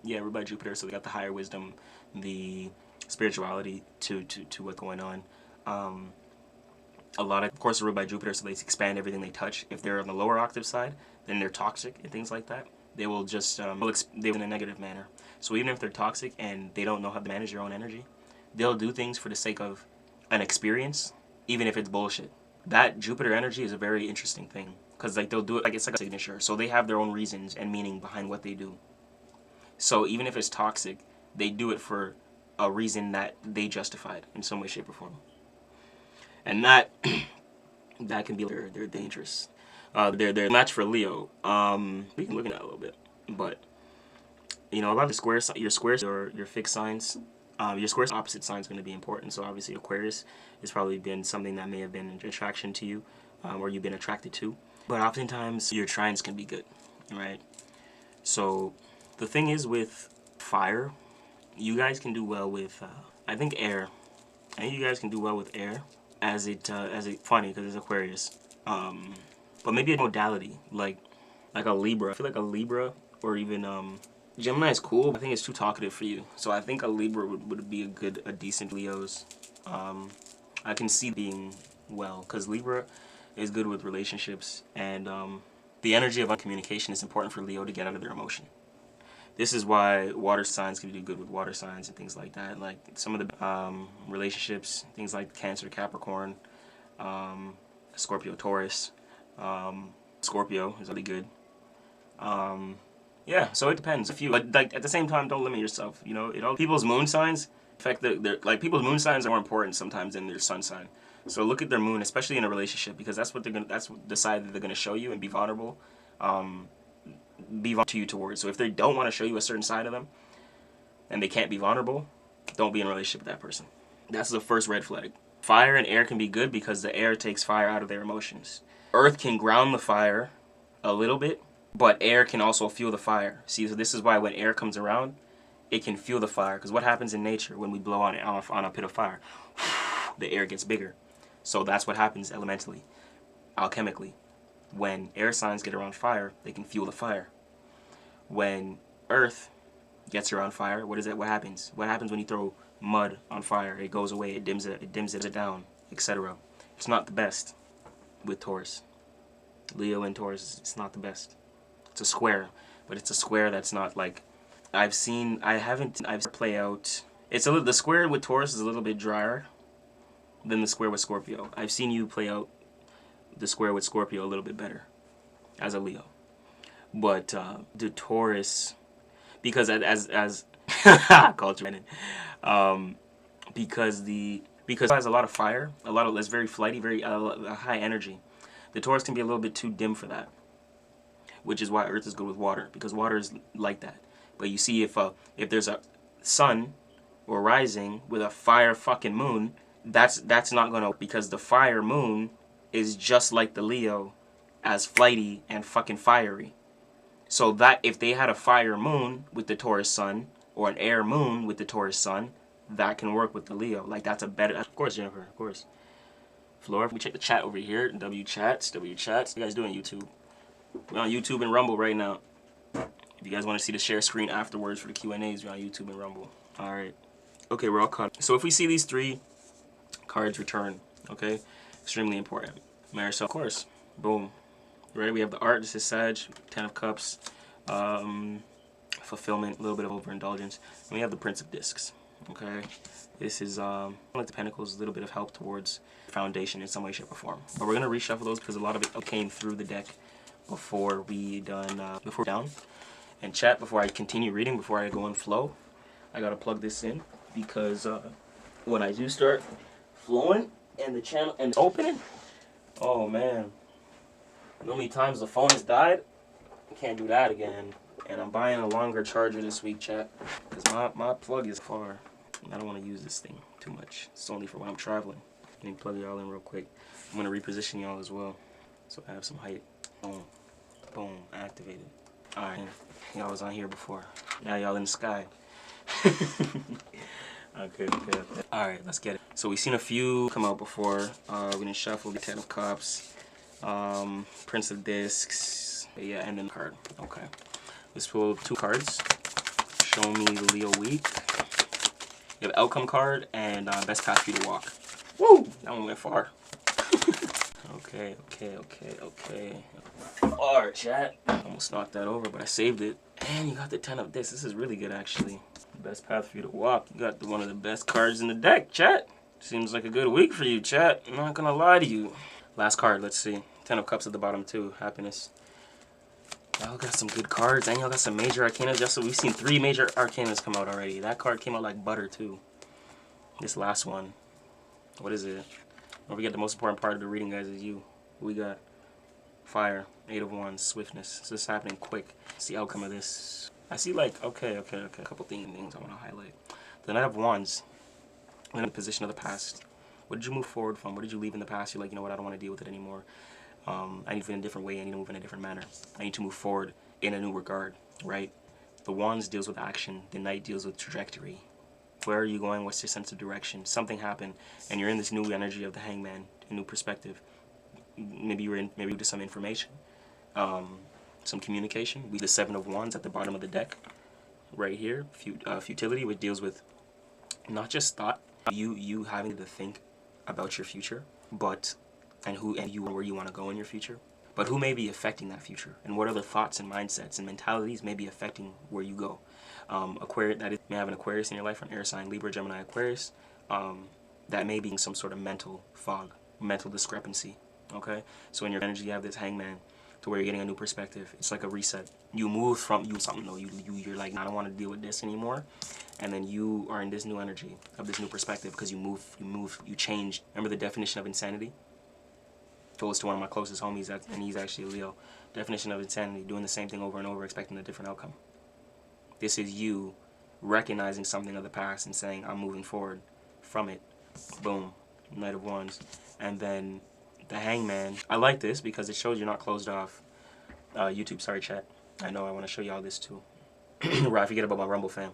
ruled by Jupiter, so they got the higher wisdom, the spirituality to what's going on. A lot of course, ruled by Jupiter, so they expand everything they touch. If they're on the lower octave side, then they're toxic and things like that. They will just they in a negative manner. So even if they're toxic and they don't know how to manage their own energy, they'll do things for the sake of an experience, even if it's bullshit. That Jupiter energy is a very interesting thing because like they'll do it like it's like a signature. So they have their own reasons and meaning behind what they do. So even if it's toxic, they do it for a reason that they justified in some way, shape, or form. And that can be they're dangerous. They're match for Leo. We can look at that a little bit, but you know a lot of your squares or your fixed signs. Your square's opposite sign is going to be important. So obviously Aquarius has probably been something that may have been an attraction to you, or you've been attracted to. But oftentimes your trines can be good, right? So the thing is with fire, you guys can do well with I think air. I think you guys can do well with air as it funny because it's Aquarius. But maybe a modality like a Libra. I feel like a Libra or even Gemini is cool, but I think it's too talkative for you. So I think a Libra would be a decent Leo's. I can see being well, because Libra is good with relationships, and the energy of communication is important for Leo to get out of their emotion. This is why water signs can do good with water signs and things like that. Like some of the relationships, things like Cancer, Capricorn, Scorpio, Taurus. Scorpio is really good. Yeah, so it depends. But like at the same time, don't limit yourself. You know, people's moon signs affect people's moon signs are more important sometimes than their sun sign. So look at their moon, especially in a relationship, because that's the side that they're gonna show you and be vulnerable. Be vulnerable to you towards. So if they don't want to show you a certain side of them, and they can't be vulnerable, don't be in a relationship with that person. That's the first red flag. Fire and air can be good because the air takes fire out of their emotions. Earth can ground the fire a little bit, but air can also fuel the fire. See, so this is why when air comes around, it can fuel the fire. Because what happens in nature when we blow on a pit of fire? The air gets bigger. So that's what happens elementally, alchemically. When air signs get around fire, they can fuel the fire. When earth gets around fire, what happens? What happens when you throw mud on fire? It goes away, it dims it down, etc. It's not the best with Taurus. Leo and Taurus, it's not the best. It's a square, but it's a square that's not like I've play out. The square with Taurus is a little bit drier than the square with Scorpio. I've seen you play out the square with Scorpio a little bit better as a Leo. But the Taurus, because as culture, because it has a lot of fire, it's very flighty, very high energy. The Taurus can be a little bit too dim for that, which is why Earth is good with water, because water is like that. But you see, if there's a sun or rising with a fire fucking moon, that's not gonna, because the fire moon is just like the Leo, as flighty and fucking fiery. So that if they had a fire moon with the Taurus sun or an air moon with the Taurus sun, that can work with the Leo. Like that's a better. Of course, Jennifer. Of course. Flora, we check the chat over here. W chats. What you guys doing, YouTube? We're on YouTube and Rumble right now. If you guys want to see the share screen afterwards for the Q&As, we're on YouTube and Rumble. All right. Okay, we're all caught. So if we see these 3 cards return, okay, extremely important. Marisol, of course. Boom. Right, we have the art. This is Sag, 10 of Cups, fulfillment, a little bit of overindulgence. And we have the Prince of Discs. Okay, this is like the Pentacles, a little bit of help towards foundation in some way, shape, or form. But we're gonna reshuffle those because a lot of it came through the deck before we done down. And chat, before I continue reading, before I go on flow, I gotta plug this in because when I do start flowing and the channel and opening, oh man. You know how many times the phone has died? I can't do that again. And I'm buying a longer charger this week, chat. Because my plug is far. I don't want to use this thing too much. It's only for when I'm traveling. Let me plug y'all in real quick. I'm going to reposition y'all as well. So I have some height. Boom. Boom. Activated. Alright. Y'all was on here before. Now y'all in the sky. Okay. Alright, let's get it. So we've seen a few come out before. We're going to shuffle the 10 of Cups. Prince of Discs, yeah, and then the card. Okay, let's pull 2 cards. Show me the Leo week. You have Outcome card and Best Path for You to Walk. Woo! That one went far. Okay. Alright, chat. Almost knocked that over, but I saved it. And you got the 10 of this. This is really good, actually. Best Path for You to Walk. You got one of the best cards in the deck, chat. Seems like a good week for you, chat. I'm not gonna lie to you. Last card, let's see. 10 of Cups at the bottom too. Happiness. Y'all got some good cards, and y'all got some major arcana. Just so we've seen 3 major arcanas come out already. That card came out like butter too. This last one. What is it? Don't forget the most important part of the reading, guys, is you. We got fire, 8 of Wands, swiftness. So this is happening quick. It's the outcome of this. I see like, okay. A couple things I want to highlight. The Knight of Wands. In the position of the past. What did you move forward from? What did you leave in the past? You're like, you know what, I don't want to deal with it anymore. I need to move in a different way. I need to move in a different manner. I need to move forward in a new regard, right? The Wands deals with action. The Knight deals with trajectory. Where are you going? What's your sense of direction? Something happened, and you're in this new energy of the Hangman, a new perspective. Maybe you're in, maybe to some information, some communication. We the 7 of Wands at the bottom of the deck, right here. Futility, which deals with not just thought, you having to think about your future, but and where you want to go in your future, but who may be affecting that future, and what other thoughts and mindsets and mentalities may be affecting where you go. Aquarius, that is, may have an Aquarius in your life, an air sign, Libra, Gemini, Aquarius. That may be some sort of mental fog, mental discrepancy. Okay, so in your energy, you have this Hangman, to where you're getting a new perspective. It's like a reset. You move from you're like, I don't want to deal with this anymore. And then you are in this new energy of this new perspective because you change. Remember the definition of insanity? Told this to one of my closest homies, and he's actually a Leo. Definition of insanity: doing the same thing over and over, expecting a different outcome. This is you recognizing something of the past and saying, I'm moving forward from it. Boom. Knight of Wands. And then the Hangman. I like this because it shows you're not closed off. YouTube, sorry chat. I know I want to show y'all this too. Right, I forget about my Rumble fam.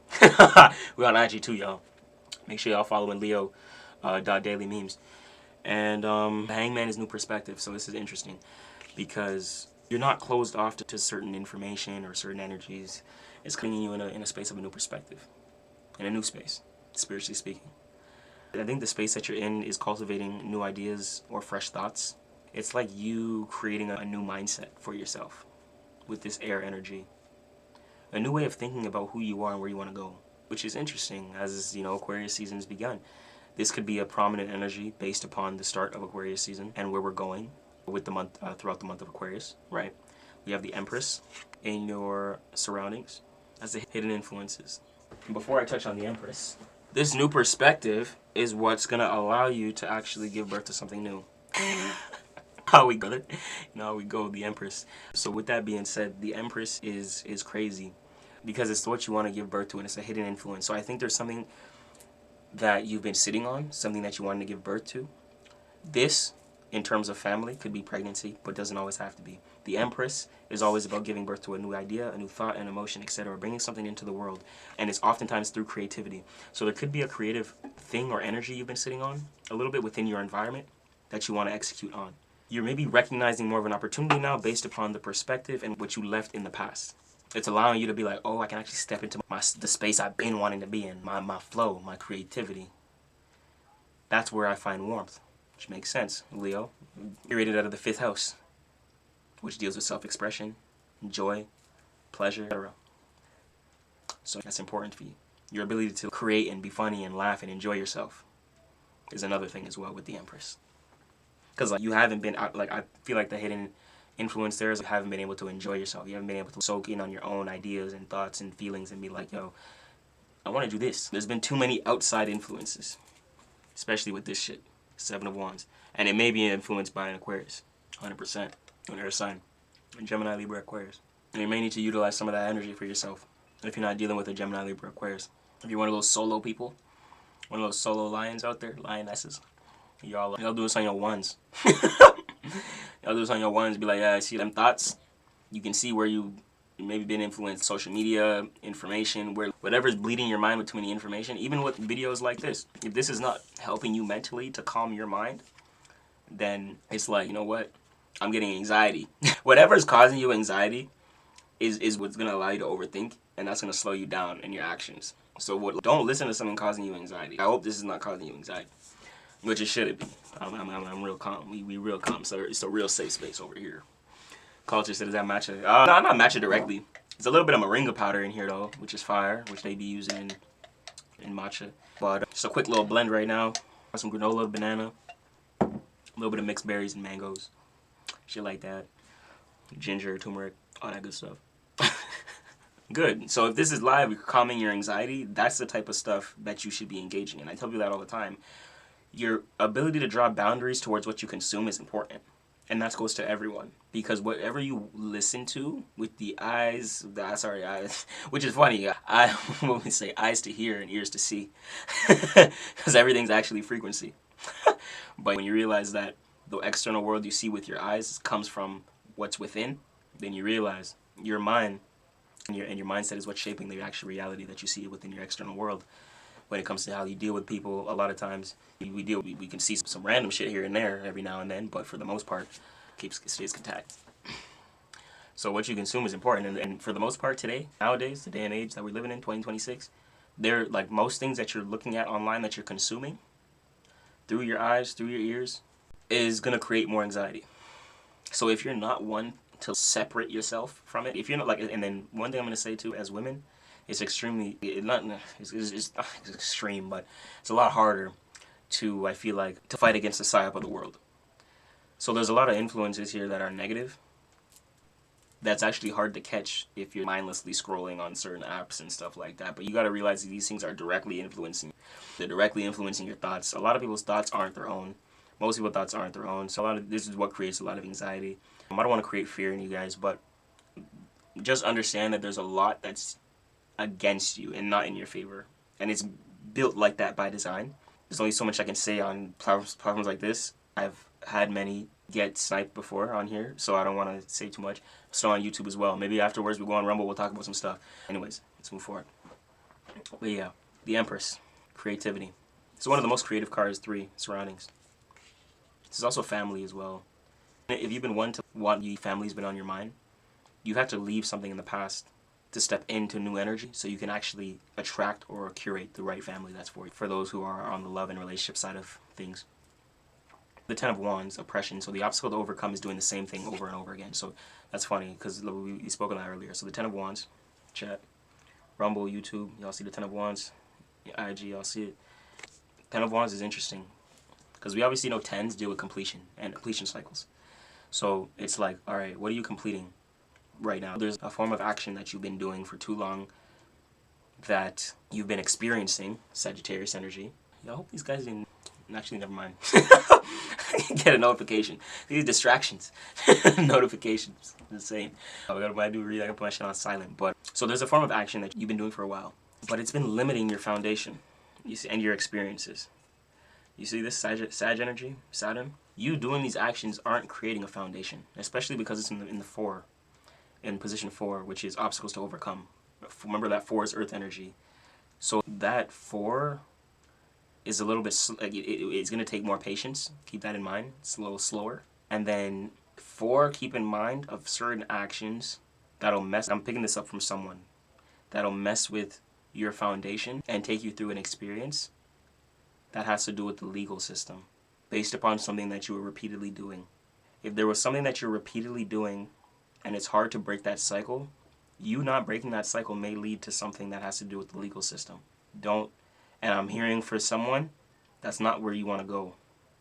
We're on IG too, y'all. Make sure y'all following Leo daily memes. And the Hangman is new perspective, so this is interesting because you're not closed off to certain information or certain energies. It's bringing you in a space of a new perspective, in a new space, spiritually speaking. I think the space that you're in is cultivating new ideas or fresh thoughts. It's like you creating a new mindset for yourself with this air energy. A new way of thinking about who you are and where you want to go, which is interesting as, Aquarius season has begun. This could be a prominent energy based upon the start of Aquarius season and where we're going with the month, throughout the month of Aquarius, right? We have the Empress in your surroundings. That's the hidden influences. Before I touch on the Empress, this new perspective is what's gonna allow you to actually give birth to something new. How we go, brother? Now we go, the Empress. So with that being said, the Empress is crazy because it's what you want to give birth to, and it's a hidden influence. So I think there's something that you've been sitting on, something that you wanted to give birth to. This, in terms of family, could be pregnancy, but doesn't always have to be. The Empress is always about giving birth to a new idea, a new thought, an emotion, etc., bringing something into the world, and it's oftentimes through creativity. So there could be a creative thing or energy you've been sitting on, a little bit within your environment, that you want to execute on. You're maybe recognizing more of an opportunity now based upon the perspective and what you left in the past. It's allowing you to be like, oh, I can actually step into the space I've been wanting to be in, my flow, my creativity. That's where I find warmth, which makes sense. Leo, you're rated out of the 5th house, which deals with self-expression, joy, pleasure, etc. So that's important for you. Your ability to create and be funny and laugh and enjoy yourself is another thing as well with the Empress. Because like you haven't been out, like I feel like the hidden influence there is you haven't been able to enjoy yourself. You haven't been able to soak in on your own ideas and thoughts and feelings and be like, yo, I want to do this. There's been too many outside influences, especially with this shit, 7 of Wands. And it may be influenced by an Aquarius, 100%, on Earth sign, and Gemini, Libra, Aquarius. And you may need to utilize some of that energy for yourself if you're not dealing with a Gemini, Libra, Aquarius. If you're one of those solo people, one of those solo lions out there, lionesses, y'all do this on your ones. Y'all do this on your ones. Be like, yeah, I see them thoughts. You can see where you maybe been influenced, social media, information, where whatever's bleeding your mind between the information, even with videos like this. If this is not helping you mentally to calm your mind, then it's like, you know what? I'm getting anxiety. Whatever's causing you anxiety is what's going to allow you to overthink, and that's going to slow you down in your actions. So don't listen to something causing you anxiety. I hope this is not causing you anxiety. Which it shouldn't be. I'm real calm. We real calm. So it's a real safe space over here. Culture said, does that matcha? No, I'm not matcha directly. There's a little bit of moringa powder in here though, which is fire, which they be using in matcha. But just a quick little blend right now. Some granola, banana, a little bit of mixed berries and mangoes, shit like that. Ginger, turmeric, all that good stuff. Good. So if this is live, you're calming your anxiety. That's the type of stuff that you should be engaging in. I tell you that all the time. Your ability to draw boundaries towards what you consume is important. And that goes to everyone. Because whatever you listen to with the eyes, which is funny. I would say eyes to hear and ears to see. Because everything's actually frequency. But when you realize that the external world you see with your eyes comes from what's within, then you realize your mind and your mindset is what's shaping the actual reality that you see within your external world. When it comes to how you deal with people, a lot of times we can see some random shit here and there every now and then, but for the most part, it stays intact. So what you consume is important, and for the most part today, nowadays, the day and age that we're living in, 2026, they're like most things that you're looking at online that you're consuming through your eyes, through your ears, is gonna create more anxiety. So if you're not one to separate yourself from it, if you're not like, and then one thing I'm gonna say too, as women. It's extremely, it's extreme, but it's a lot harder to, I feel like, to fight against the psyop of the world. So there's a lot of influences here that are negative. That's actually hard to catch if you're mindlessly scrolling on certain apps and stuff like that. But you gotta realize that these things are directly influencing. They're directly influencing your thoughts. A lot of people's thoughts aren't their own. Most people's thoughts aren't their own. So this is what creates a lot of anxiety. I don't want to create fear in you guys, but just understand that there's a lot that's against you and not in your favor, and it's built like that by design. There's only so much I can say on platforms like this. I've had many get sniped before on here, so I don't want to say too much. So on YouTube as well. Maybe afterwards we go on Rumble, we'll talk about some stuff. Anyways, let's move forward. But yeah, the Empress, creativity. It's one of the most creative cards. 3 surroundings. This is also family as well. If you've been one to want your family's been on your mind, you have to leave something in the past to step into new energy so you can actually attract or curate the right family that's for you. For those who are on the love and relationship side of things. The 10 of Wands, oppression. So the obstacle to overcome is doing the same thing over and over again. So that's funny because we spoke on that earlier. So the 10 of Wands, chat, Rumble, YouTube, y'all see the 10 of Wands, IG, y'all see it. 10 of Wands is interesting because we obviously know 10s deal with completion and completion cycles. So it's like, all right, what are you completing right now? There's a form of action that you've been doing for too long that you've been experiencing, Sagittarius energy. I hope these guys didn't. Actually, never mind. Get a notification. These distractions. Notifications. Insane. When I do read, I can put my shit on silent. But so there's a form of action that you've been doing for a while, but it's been limiting your foundation, you see, and your experiences. You see this Sag energy, Saturn? You doing these actions aren't creating a foundation, especially because it's in the 4, in position 4, which is obstacles to overcome. Remember that 4 is Earth energy. So that 4 is a little bit, it's going to take more patience. Keep that in mind. It's a little slower. And then 4, keep in mind of certain actions that'll mess, I'm picking this up from someone, that'll mess with your foundation and take you through an experience that has to do with the legal system based upon something that you were repeatedly doing. If there was something that you're repeatedly doing and it's hard to break that cycle, you not breaking that cycle may lead to something that has to do with the legal system. Don't, and I'm hearing for someone, that's not where you want to go.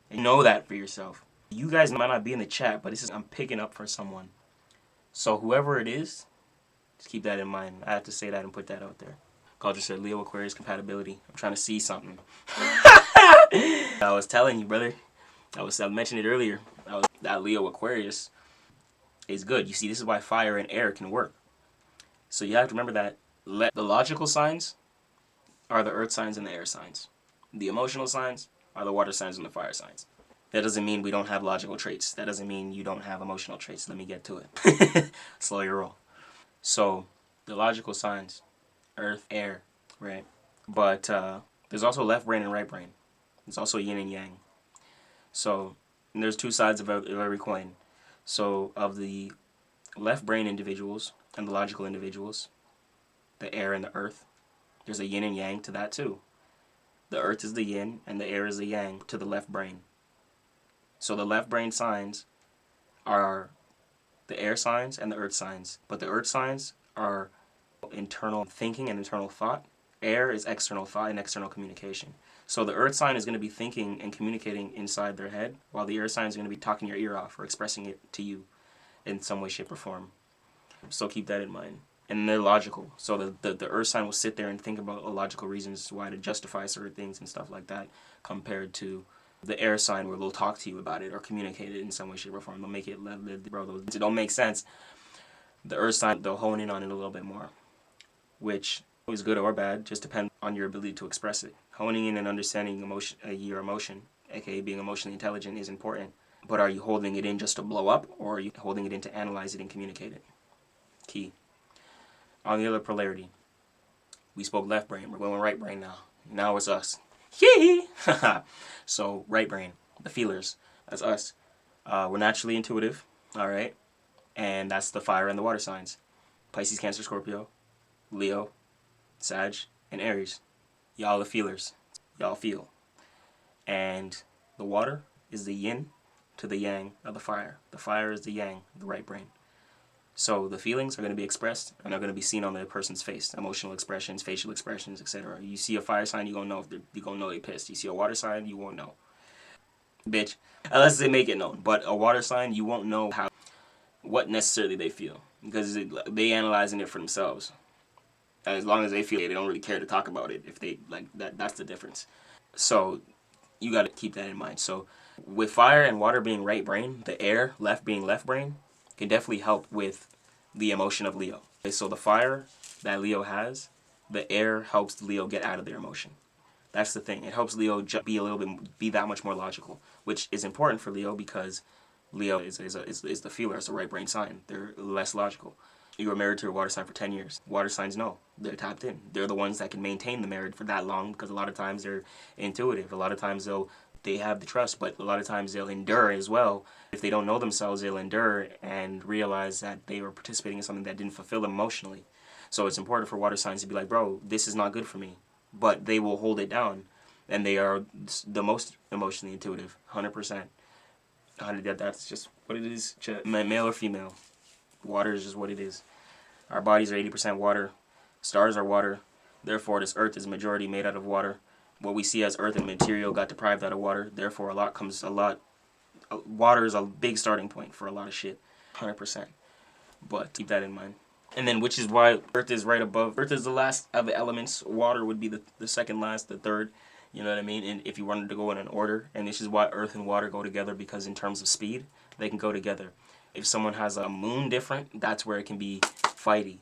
And you know that for yourself. You guys might not be in the chat, but this is, I'm picking up for someone. So whoever it is, just keep that in mind. I have to say that and put that out there. Culture said Leo Aquarius compatibility. I'm trying to see something. I was telling you, brother. I mentioned it earlier. That Leo Aquarius is good. You see, this is why fire and air can work. So you have to remember that the logical signs are the earth signs and the air signs. The emotional signs are the water signs and the fire signs. That doesn't mean we don't have logical traits. That doesn't mean you don't have emotional traits. Let me get to it. Slow your roll. So the logical signs, earth, air, right? But there's also left brain and right brain. There's also yin and yang. So there's 2 sides of every coin. So of the left brain individuals and the logical individuals, the air and the earth, there's a yin and yang to that too. The earth is the yin and the air is the yang to the left brain. So the left brain signs are the air signs and the earth signs. But the earth signs are internal thinking and internal thought. Air is external thought and external communication. So the earth sign is going to be thinking and communicating inside their head, while the air sign is going to be talking your ear off or expressing it to you in some way, shape, or form. So keep that in mind. And they're logical. So the earth sign will sit there and think about logical reasons why to justify certain things and stuff like that, compared to the air sign where they'll talk to you about it or communicate it in some way, shape, or form. They'll make it, bro, it don't make sense. The earth sign, they'll hone in on it a little bit more, which is good or bad, just depends on your ability to express it. Honing in and understanding your emotion, aka being emotionally intelligent, is important. But are you holding it in just to blow up, or are you holding it in to analyze it and communicate it? Key. On the other polarity, we spoke left brain, we're going right brain now. Now it's us. Yee! So right brain, the feelers, that's us. We're naturally intuitive, all right? And that's the fire and the water signs. Pisces, Cancer, Scorpio, Leo, Sag, and Aries. Y'all the feelers. Y'all feel. And the water is the yin to the yang of the fire. The fire is the yang, the right brain. So the feelings are going to be expressed and are going to be seen on the person's face. Emotional expressions, facial expressions, etc. You see a fire sign, you're going to know they're pissed. You see a water sign, you won't know. Bitch. Unless they make it known. But a water sign, you won't know what necessarily they feel. Because they analyzing it for themselves. As long as they feel it, they don't really care to talk about it. If they like that, that's the difference. So you got to keep that in mind. So with fire and water being right brain, the air left being left brain can definitely help with the emotion of Leo. Okay, so the fire that Leo has, the air helps Leo get out of their emotion. That's the thing. It helps Leo be that much more logical, which is important for Leo because Leo is the feeler, it's the right brain sign. They're less logical. You were married to a water sign for 10 years. Water signs know. They're tapped in. They're the ones that can maintain the marriage for that long because a lot of times they're intuitive. A lot of times they have the trust, but a lot of times they'll endure as well. If they don't know themselves, they'll endure and realize that they were participating in something that didn't fulfill them emotionally. So it's important for water signs to be like, bro, this is not good for me. But they will hold it down. And they are the most emotionally intuitive, 100%. That's just what it is, male or female. Water is just what it is. Our bodies are 80% water. Stars are water. Therefore, this earth is majority made out of water. What we see as earth and material got deprived out of water. Therefore, water is a big starting point for a lot of shit. 100%. But keep that in mind. And then, which is why Earth is right above. Earth is the last of the elements. Water would be the second last, the third. You know what I mean? And if you wanted to go in an order, and this is why Earth and water go together, because in terms of speed, they can go together. If someone has a moon different, that's where it can be fighty,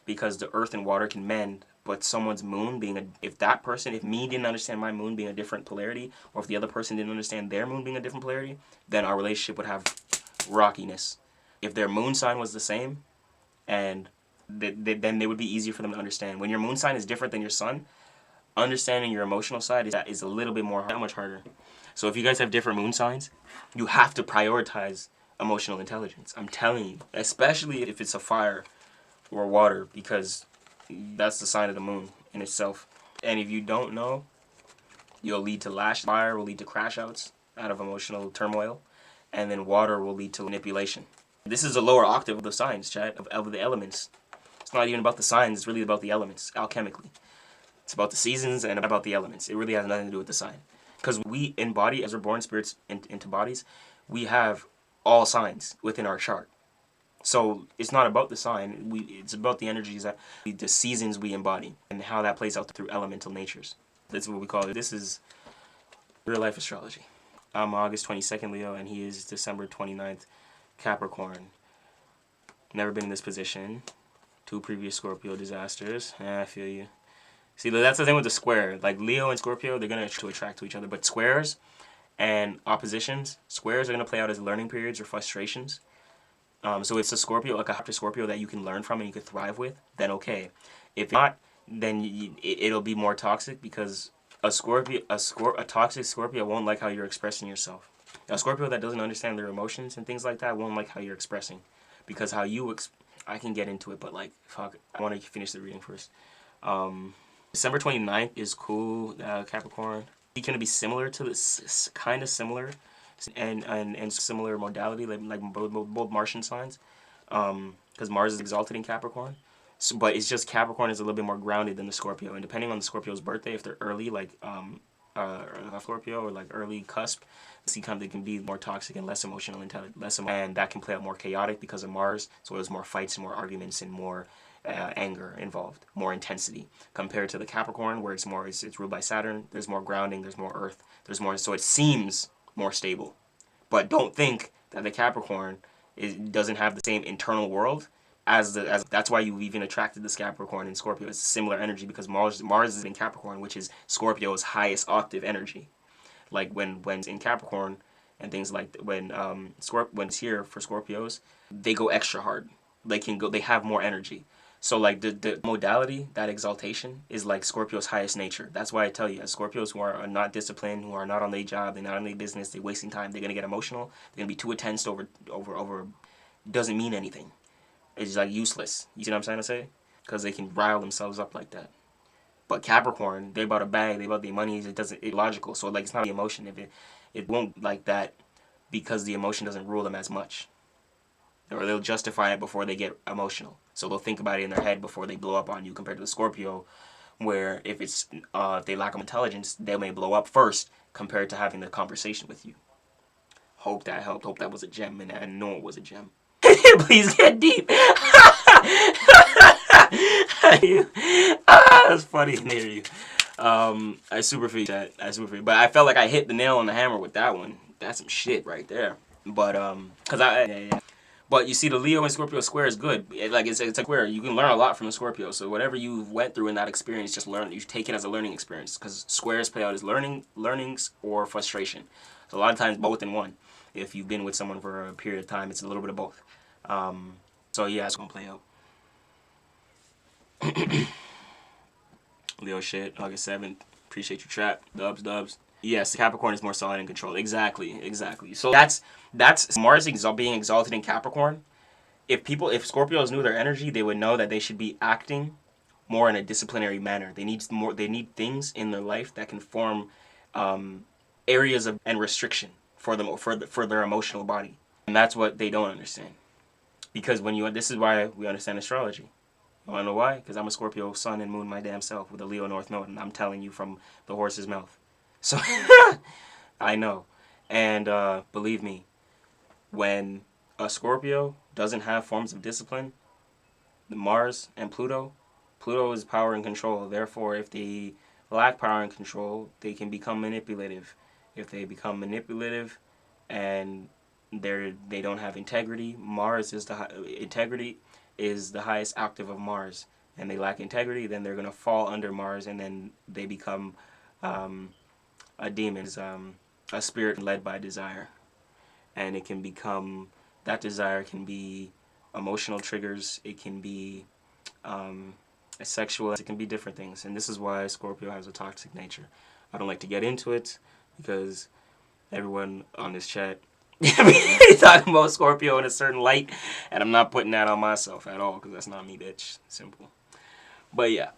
because the Earth and water can mend. But someone's moon being if me didn't understand my moon being a different polarity, or if the other person didn't understand their moon being a different polarity, then our relationship would have rockiness. If their moon sign was the same, and then it would be easier for them to understand. When your moon sign is different than your sun, understanding your emotional side is a little bit more, that much harder. So if you guys have different moon signs, you have to prioritize emotional intelligence. I'm telling you, especially if it's a fire or water, because that's the sign of the moon in itself. And if you don't know, you'll lead to lash. Fire will lead to crash outs out of emotional turmoil, and then water will lead to manipulation. This is a lower octave of the signs, chat, of the elements. It's not even about the signs, it's really about the elements, alchemically. It's about the seasons and about the elements. It really has nothing to do with the sign. Because we embody, as we're born spirits into bodies, we have all signs within our chart. So it's not about the sign, it's about the energies, the seasons we embody, and how that plays out through elemental natures. That's what we call it. This is real life astrology. I'm August 22nd Leo, and he is December 29th Capricorn. Never been in this position. 2 previous Scorpio disasters. I feel you. See, that's the thing with the square. Like Leo and Scorpio, they're going to attract to each other. But squares and oppositions, squares are going to play out as learning periods or frustrations. So if it's a Scorpio, like a hot Scorpio that you can learn from and you can thrive with, then okay. If not, then it'll be more toxic, because a toxic Scorpio won't like how you're expressing yourself. A Scorpio that doesn't understand their emotions and things like that won't like how you're expressing, because how you I can get into it, but like fuck, I want to finish the reading first. December 29th is cool, Capricorn. It's going to be similar to this, kind of similar, and similar modality, like both Martian signs, because Mars is exalted in Capricorn. So, but it's just Capricorn is a little bit more grounded than the Scorpio, and depending on the Scorpio's birthday, if they're early, like Scorpio, or like early cusp, see they can be more toxic and less emotional, and that can play out more chaotic because of Mars. So there's more fights, more arguments, and more anger involved, more intensity, compared to the Capricorn, where it's ruled by Saturn. There's more grounding, there's more earth, there's more, so it seems more stable. But don't think that the Capricorn doesn't have the same internal world as that's why you've even attracted this Capricorn in Scorpio. It's a similar energy, because Mars is in Capricorn, which is Scorpio's highest octave energy. Like when it's in Capricorn, and things like when it's here for Scorpios, they go extra hard. They have more energy. So like the modality, that exaltation, is like Scorpio's highest nature. That's why I tell you, as Scorpios who are not disciplined, who are not on their job, they're not on their business, they're wasting time, they're gonna get emotional, they're gonna be too intense over doesn't mean anything. It's like useless. You see what I'm trying to say? Because they can rile themselves up like that. But Capricorn, they about a bag, they about the money. It's logical. So like it's not the emotion. If it won't like that, because the emotion doesn't rule them as much, or they'll justify it before they get emotional. So they'll think about it in their head before they blow up on you, compared to the Scorpio, where if they lack of intelligence, they may blow up first compared to having the conversation with you. Hope that helped. Hope that was a gem, and I know it was a gem. Please get deep. That's funny to hear you. I super feel that. But I felt like I hit the nail on the hammer with that one. That's some shit right there. But But you see, the Leo and Scorpio square is good. It's a square. You can learn a lot from the Scorpio. So whatever you went through in that experience, just learn. You take it as a learning experience, because squares play out as learnings or frustration. So a lot of times both in one. If you've been with someone for a period of time, it's a little bit of both. So yeah, it's gonna play out. Leo shit, August 7th. Appreciate your trap. Dubs. Yes, Capricorn is more solid in control. Exactly. So that's Mars being exalted in Capricorn. If Scorpios knew their energy, they would know that they should be acting more in a disciplinary manner. They need things in their life that can form areas of and restriction for them, for their emotional body. And that's what they don't understand. Because this is why we understand astrology. You wanna know why? Because I'm a Scorpio sun and moon my damn self with a Leo North Node, and I'm telling you from the horse's mouth. So I know. And believe me, when a Scorpio doesn't have forms of discipline, Mars and Pluto. Pluto is power and control. Therefore, if they lack power and control, they can become manipulative. If they become manipulative and they don't have integrity, Mars is integrity is the highest octave of Mars, and they lack integrity, then they're gonna fall under Mars, and then they become a demon, a spirit led by desire, and it can become that desire can be emotional triggers. It can be a sexual. It can be different things, and this is why Scorpio has a toxic nature. I don't like to get into it because everyone on this chat talking about Scorpio in a certain light, and I'm not putting that on myself at all because that's not me, bitch. Simple. But yeah,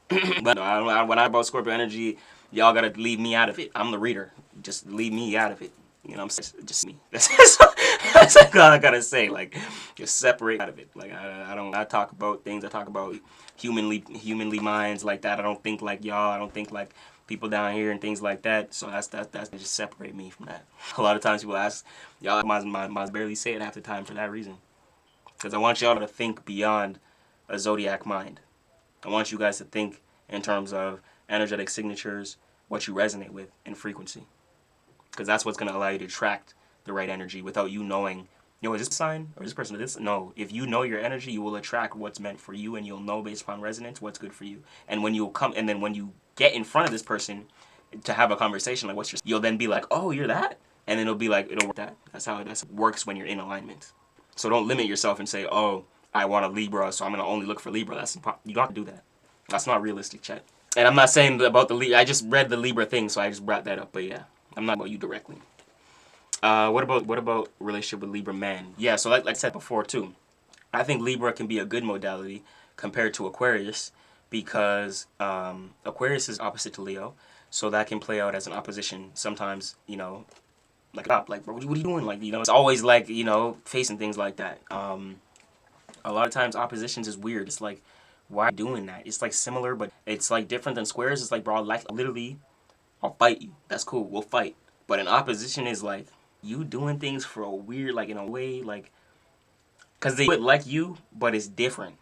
but no, when I about Scorpio energy, y'all gotta leave me out of it. I'm the reader. Just leave me out of it. You know what I'm saying? Just me. That's all I gotta say. Like, just separate out of it. Like, I don't. I talk about things. I talk about humanly minds like that. I don't think like y'all. I don't think like people down here and things like that. So that's just separate me from that. A lot of times people ask y'all. I barely say it half the time for that reason. Because I want y'all to think beyond a zodiac mind. I want you guys to think in terms of energetic signatures, what you resonate with, and frequency. Because that's what's going to allow you to attract the right energy without you knowing, is this sign or is this person this? No. If you know your energy, you will attract what's meant for you, and you'll know based upon resonance what's good for you. And when then when you get in front of this person to have a conversation, like you'll then be like, oh, you're that? And then it'll be like, it'll work that. That's how it works when you're in alignment. So don't limit yourself and say, oh, I want a Libra, so I'm going to only look for Libra. You don't have to do that. That's not realistic, chat. And I'm not saying about the Libra. I just read the Libra thing, so I just brought that up. But yeah, I'm not about you directly. What about relationship with Libra man? Yeah, so like I said before too, I think Libra can be a good modality compared to Aquarius because Aquarius is opposite to Leo, so that can play out as an opposition sometimes. Like bro, what are you doing? Like, it's always like, facing things like that. A lot of times oppositions is weird. It's like, why are you doing that? It's like similar, but it's like different than squares. It's like, bro, like literally, I'll fight you. That's cool. We'll fight. But an opposition is like you doing things for a weird, like in a way, like, because they do it like you, but it's different.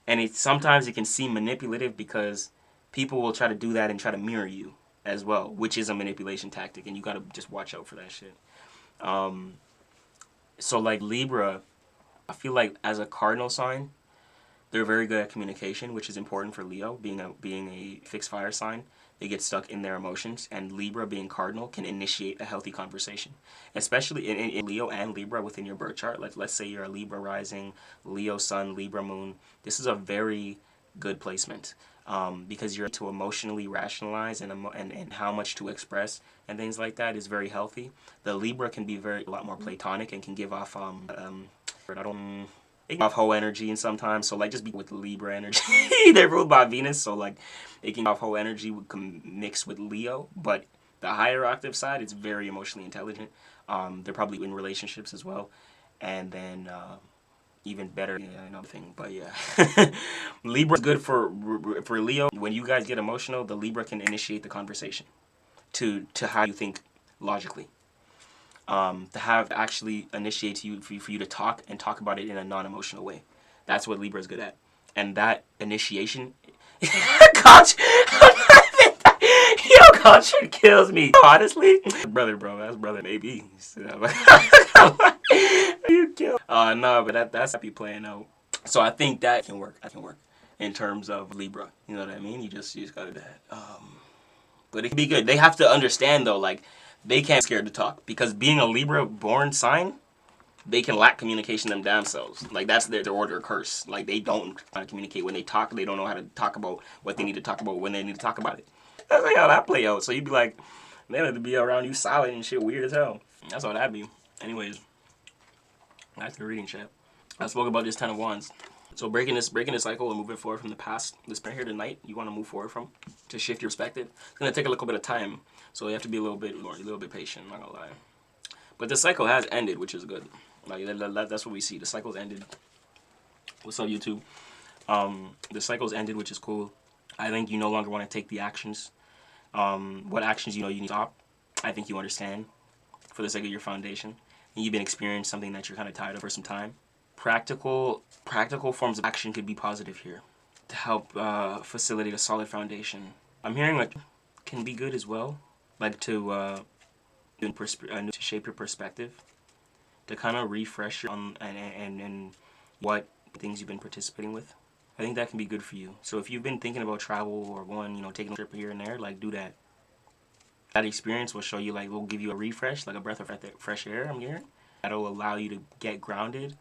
And sometimes it can seem manipulative because people will try to do that and try to mirror you as well, which is a manipulation tactic, and you gotta just watch out for that shit. So like Libra, I feel like as a cardinal sign, they're very good at communication, which is important for Leo, being a fixed fire sign. They get stuck in their emotions, and Libra, being cardinal, can initiate a healthy conversation, especially in Leo and Libra within your birth chart. Like, let's say you're a Libra rising, Leo sun, Libra moon. This is a very good placement because you're to emotionally rationalize and how much to express and things like that is very healthy. The Libra can be a lot more platonic and can give off they give off whole energy, and sometimes, so like just be with the Libra energy. They're ruled by Venus, so like it can give off whole energy mixed with Leo, but the higher octave side, it's very emotionally intelligent. They're probably in relationships as well, and then even better, thing. But yeah, Libra's good for Leo. When you guys get emotional, the Libra can initiate the conversation to how you think logically. To have actually initiate you for you to talk and talk about it in a non-emotional way. That's what Libra is good at. And that initiation, Conch, Conch kills me. Honestly, brother, bro, that's brother, maybe. You kill. No, but that's happy playing out. So I think that can work. In terms of Libra. You know what I mean? You just gotta do that. But it can be good. They have to understand though, like, they can't be scared to talk because being a Libra born sign, they can lack communication themselves. Like, that's their order curse. Like, they don't know how to communicate. When they talk, they don't know how to talk about what they need to talk about when they need to talk about it. That's like how that play out. So you'd be like, they have to be around you silent and shit, weird as hell. That's how that'd be. Anyways, that's the reading, chat. I spoke about this 10 of Wands. So breaking this cycle and moving forward from the past, this right here tonight, you want to move forward from to shift your perspective. It's gonna take a little bit of time, so you have to be a little bit patient. I'm not gonna lie, but the cycle has ended, which is good. Like that's what we see. The cycle's ended. What's up, YouTube? The cycle's ended, which is cool. I think you no longer want to take the actions. What actions you need to stop. I think you understand for the sake of your foundation. And you've been experiencing something that you're kind of tired of for some time. Practical forms of action could be positive here to help facilitate a solid foundation. I'm hearing like can be good as well, like to to shape your perspective, to kind of refresh your on and what things you've been participating with. I think that can be good for you. So if you've been thinking about travel or going, taking a trip here and there, like do that. That experience will show you, like, will give you a refresh, like a breath of fresh air, I'm hearing. That'll allow you to get grounded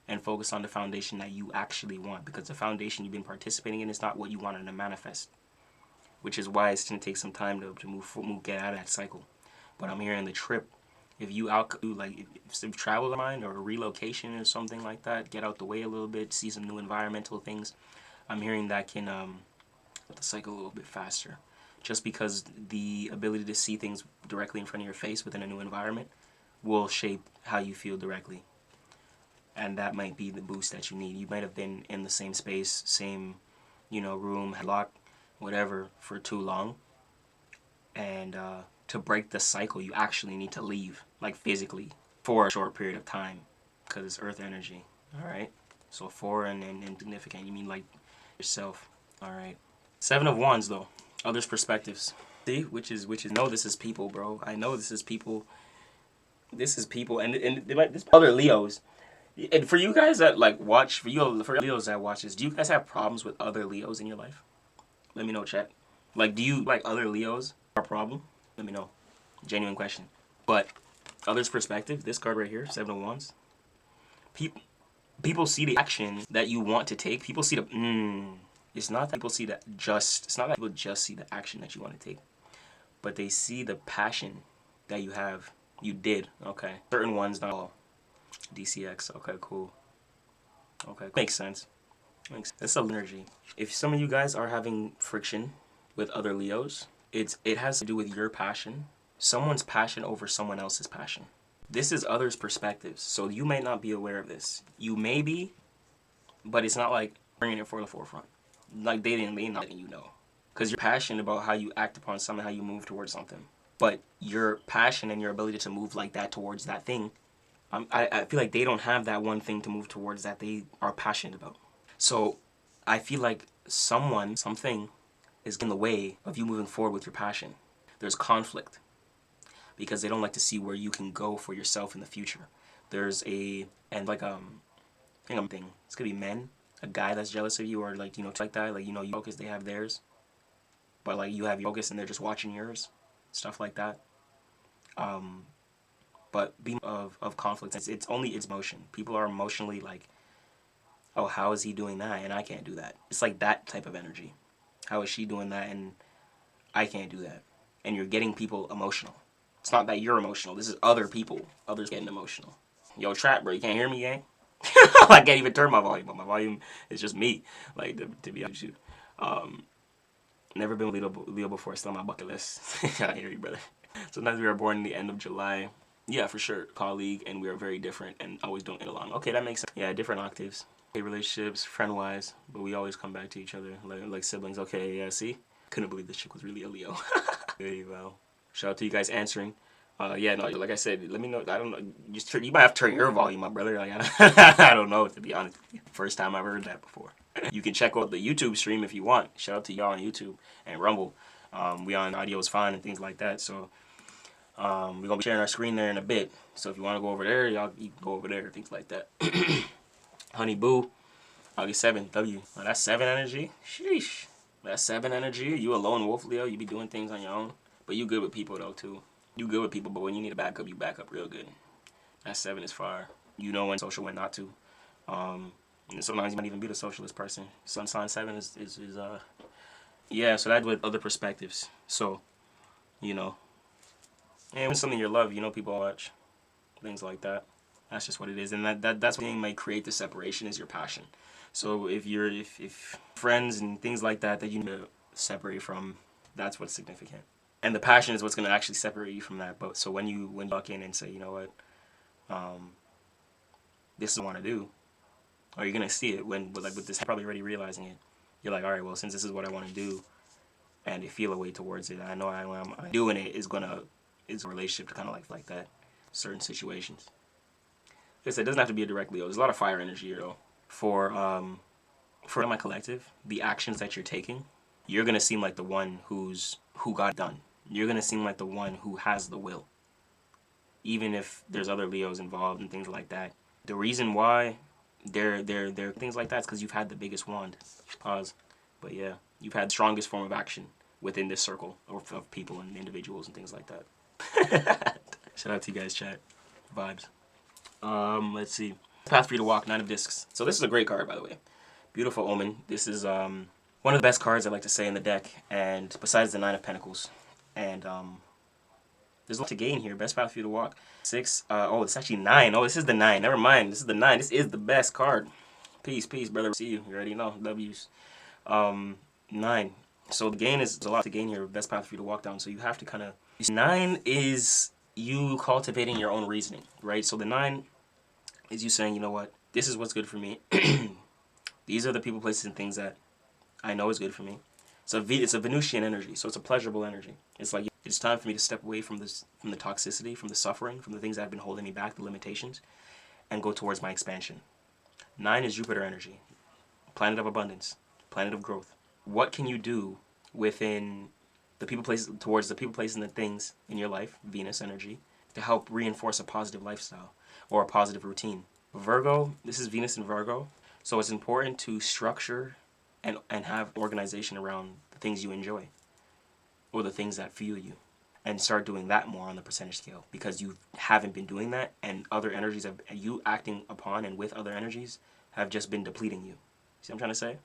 and focus on the foundation that you actually want, because the foundation you've been participating in is not what you wanted to manifest, which is why it's going to take some time to get out of that cycle. But I'm hearing the trip, if you if travel in mind or a relocation or something like that, get out the way a little bit, see some new environmental things, I'm hearing that can the cycle a little bit faster. Just because the ability to see things directly in front of your face within a new environment will shape how you feel directly. And that might be the boost that you need. You might have been in the same space, same, room, lock, whatever, for too long. And to break the cycle, you actually need to leave, like physically, for a short period of time, because it's earth energy. All right? So for and insignificant, you mean like yourself. All right? Seven of Wands, though. Others' perspectives. See, which is no, this is people, bro. I know this is people. This is people, and this other Leos. And for you guys that watch, for Leos that watch this, do you guys have problems with other Leos in your life? Let me know, chat. Like, do you like other Leos? Are a problem? Let me know. Genuine question. But others' perspective. This card right here, Seven of Wands. People see the action that you want to take. People see the It's not that people see that just. It's not that people just see the action that you want to take, but they see the passion that you have. You did, okay. Certain ones, not all. DCX, okay, cool. Okay, makes sense. That's the energy. If some of you guys are having friction with other Leos, it has to do with your passion. Someone's passion over someone else's passion. This is others' perspectives, so you may not be aware of this. You may be, but it's not like bringing it for the forefront. Like they not letting you know, because you're passionate about how you act upon something, how you move towards something. But your passion and your ability to move like that towards that thing, I feel like they don't have that one thing to move towards that they are passionate about. So I feel like something is in the way of you moving forward with your passion. There's conflict because they don't like to see where you can go for yourself in the future. There's thing. It's gonna be men, a guy that's jealous of you, or like that. Like you focus, they have theirs, but like you have your focus and they're just watching yours, stuff like that. But being of conflict, it's emotion. People are emotionally like, oh, how is he doing that and I can't do that? It's like that type of energy. How is she doing that and I can't do that? And you're getting people emotional. It's not that you're emotional. This is other people. Others getting emotional. Yo, trap, bro. You can't hear me, gang? I can't even turn my volume up. My volume is just me. Like, to be honest with you. Never been Leo before. Still on my bucket list. I hear you, brother. Sometimes we are born in the end of July. Yeah, for sure. Colleague, and we are very different and always don't get along. Okay, that makes sense. Yeah, different octaves. Okay, relationships, friend-wise, but we always come back to each other like siblings. Okay, yeah, see? Couldn't believe this chick was really a Leo. Very well. Shout out to you guys answering. Yeah, no, like I said, let me know. I don't know. You might have to turn your volume up, brother. Like, I don't know, to be honest. First time I've heard that before. You can check out the YouTube stream if you want. Shout out to y'all on YouTube and Rumble. We on audio is fine and things like that. So we're gonna be sharing our screen there in a bit. So if you want to go over there, you can go over there, things like that. Honey Boo, August 7th, W. Oh, that's 7 energy. Sheesh. That's 7 energy. You a lone wolf, Leo. You be doing things on your own, but you good with people though too. You good with people, but when you need a backup, you back up real good. That 7 is fire. You know when social, when not to. And sometimes you might even be the socialist person. Sun sign 7 is yeah. So that's with other perspectives. So, and when something you love, people watch things like that. That's just what it is, and that's what might create the separation is your passion. So if friends and things like that you need to separate from, that's what's significant. And the passion is what's going to actually separate you from that. But so when you walk in and say, you know what, this is what I want to do, or you're going to see it with this, probably already realizing it. You're like, all right, well, since this is what I want to do, and you feel a way towards it, I know I'm doing it is a relationship to kind of like that, certain situations. I said, it doesn't have to be a direct Leo. There's a lot of fire energy here, though. For my collective, the actions that you're taking, you're gonna seem like the one who got it done. You're gonna seem like the one who has the will, even if there's other Leos involved and things like that. The reason why they're things like that is because you've had the biggest wand. Pause. But yeah, you've had the strongest form of action within this circle of people and individuals and things like that. Shout out to you guys, chat. Vibes. Let's see. Path for you to walk, 9 of discs. So this is a great card, by the way. Beautiful omen. This is one of the best cards I like to say in the deck, and besides the 9 of Pentacles. And there's a lot to gain here. Best path for you to walk. 6. Oh, it's actually 9. Oh, this is the 9. Never mind. This is the 9. This is the best card. Peace, brother. See you. You already know. W's. 9. So the gain is a lot to gain here. Best path for you to walk down. So you have to kind of. 9 is you cultivating your own reasoning, right? So the 9 is you saying, you know what? This is what's good for me. These are the people, places, and things that I know is good for me. It's a Venusian energy, so it's a pleasurable energy. It's like it's time for me to step away from the toxicity, from the suffering, from the things that have been holding me back, the limitations, and go towards my expansion. 9 is Jupiter energy, planet of abundance, planet of growth. What can you do within the people, places, towards the people, places, and the things in your life, Venus energy, to help reinforce a positive lifestyle or a positive routine? Virgo, this is Venus in Virgo. So it's important to structure and have organization around the things you enjoy or the things that fuel you, and start doing that more on the percentage scale, because you haven't been doing that, and other energies have you acting upon and with other energies have just been depleting you. See what I'm trying to say?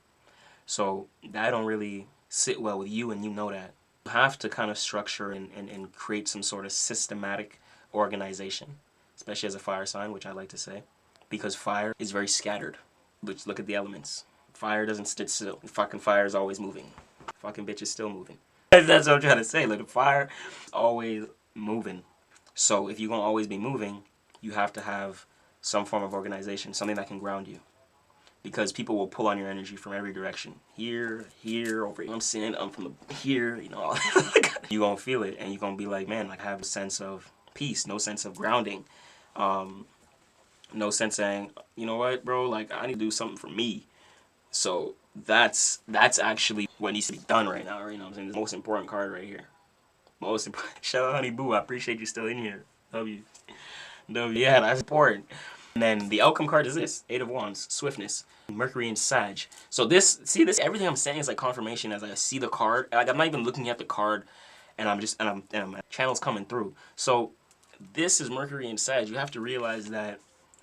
So that don't really sit well with you, and you know that. You have to kind of structure and create some sort of systematic organization, especially as a fire sign, which I like to say, because fire is very scattered. Which, look at the elements. Fire doesn't sit still. Fucking fire is always moving. Fucking bitch is still moving. That's what I'm trying to say. Like, the fire is always moving. So if you're going to always be moving, you have to have some form of organization, something that can ground you. Because people will pull on your energy from every direction. Here, over here. I'm seeing I'm from here, you know. You're going to feel it, and you're going to be like, man, like, I have a sense of peace, no sense of grounding. No sense saying, you know what, bro, like, I need to do something for me. So that's actually what needs to be done right now, you know what I'm saying? The most important card right here. Most important. Shout out, Honey Boo, I appreciate you still in here. Love you. Yeah, that's important. And then the outcome card is this, 8 of Wands, swiftness, Mercury and Sag. So this, everything I'm saying is like confirmation as I see the card. Like, I'm not even looking at the card, and my channel's coming through. So this is Mercury and Sag. You have to realize that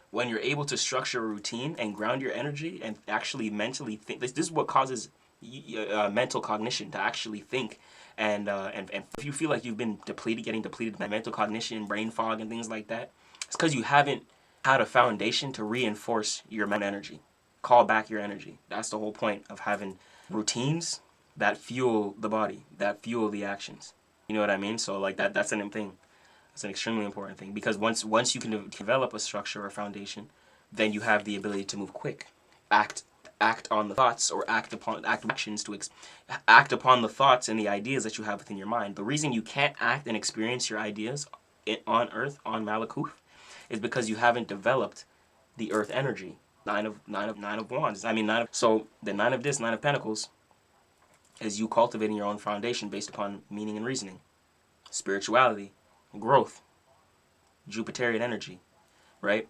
when you're able to structure a routine and ground your energy and actually mentally think, this is what causes mental cognition, to actually think. And if you feel like you've been getting depleted by mental cognition, brain fog, and things like that, it's because you haven't had a foundation to reinforce your mental energy, call back your energy. That's the whole point of having routines that fuel the body, that fuel the actions. You know what I mean? So like that's an thing. It's an extremely important thing, because once you can develop a structure or foundation, then you have the ability to move quick, act on the thoughts, or act upon the thoughts and the ideas that you have within your mind. The reason you can't act and experience your ideas on Earth, on Malkuth, is because you haven't developed the Earth energy. 9 of Wands. So the 9 of this, 9 of Pentacles, is you cultivating your own foundation based upon meaning and reasoning, spirituality, growth, Jupiterian energy, right?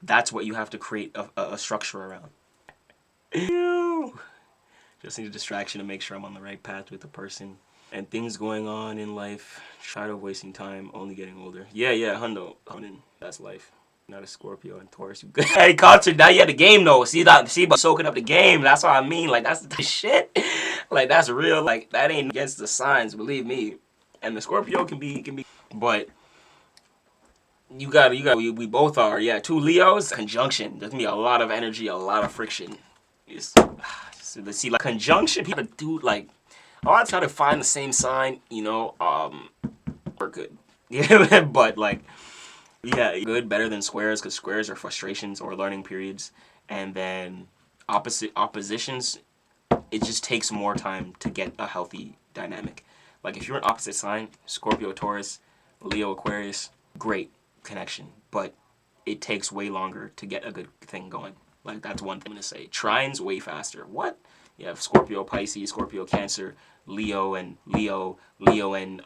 That's what you have to create a structure around. Just need a distraction to make sure I'm on the right path with the person. And things going on in life, tired of wasting time, only getting older. Yeah, hundo. That's life. Not a Scorpio and Taurus. Hey, concert, now you had the game though. See, but soaking up the game. That's what I mean. Like, that's the shit. Like, that's real. Like, that ain't against the signs, believe me. And the Scorpio can be, but we both are. Yeah, 2 Leos, conjunction. There's gonna be a lot of energy, a lot of friction. Let's see, like, conjunction, people do, like, I try to find the same sign, you know, we're good. Yeah, but, like, yeah, good, better than squares, because squares are frustrations or learning periods. And then oppositions, it just takes more time to get a healthy dynamic. Like, if you're an opposite sign, Scorpio, Taurus, Leo, Aquarius, great connection. But it takes way longer to get a good thing going. Like, that's one thing I'm gonna say. Trines way faster. What? You have Scorpio, Pisces, Scorpio, Cancer, Leo and Leo and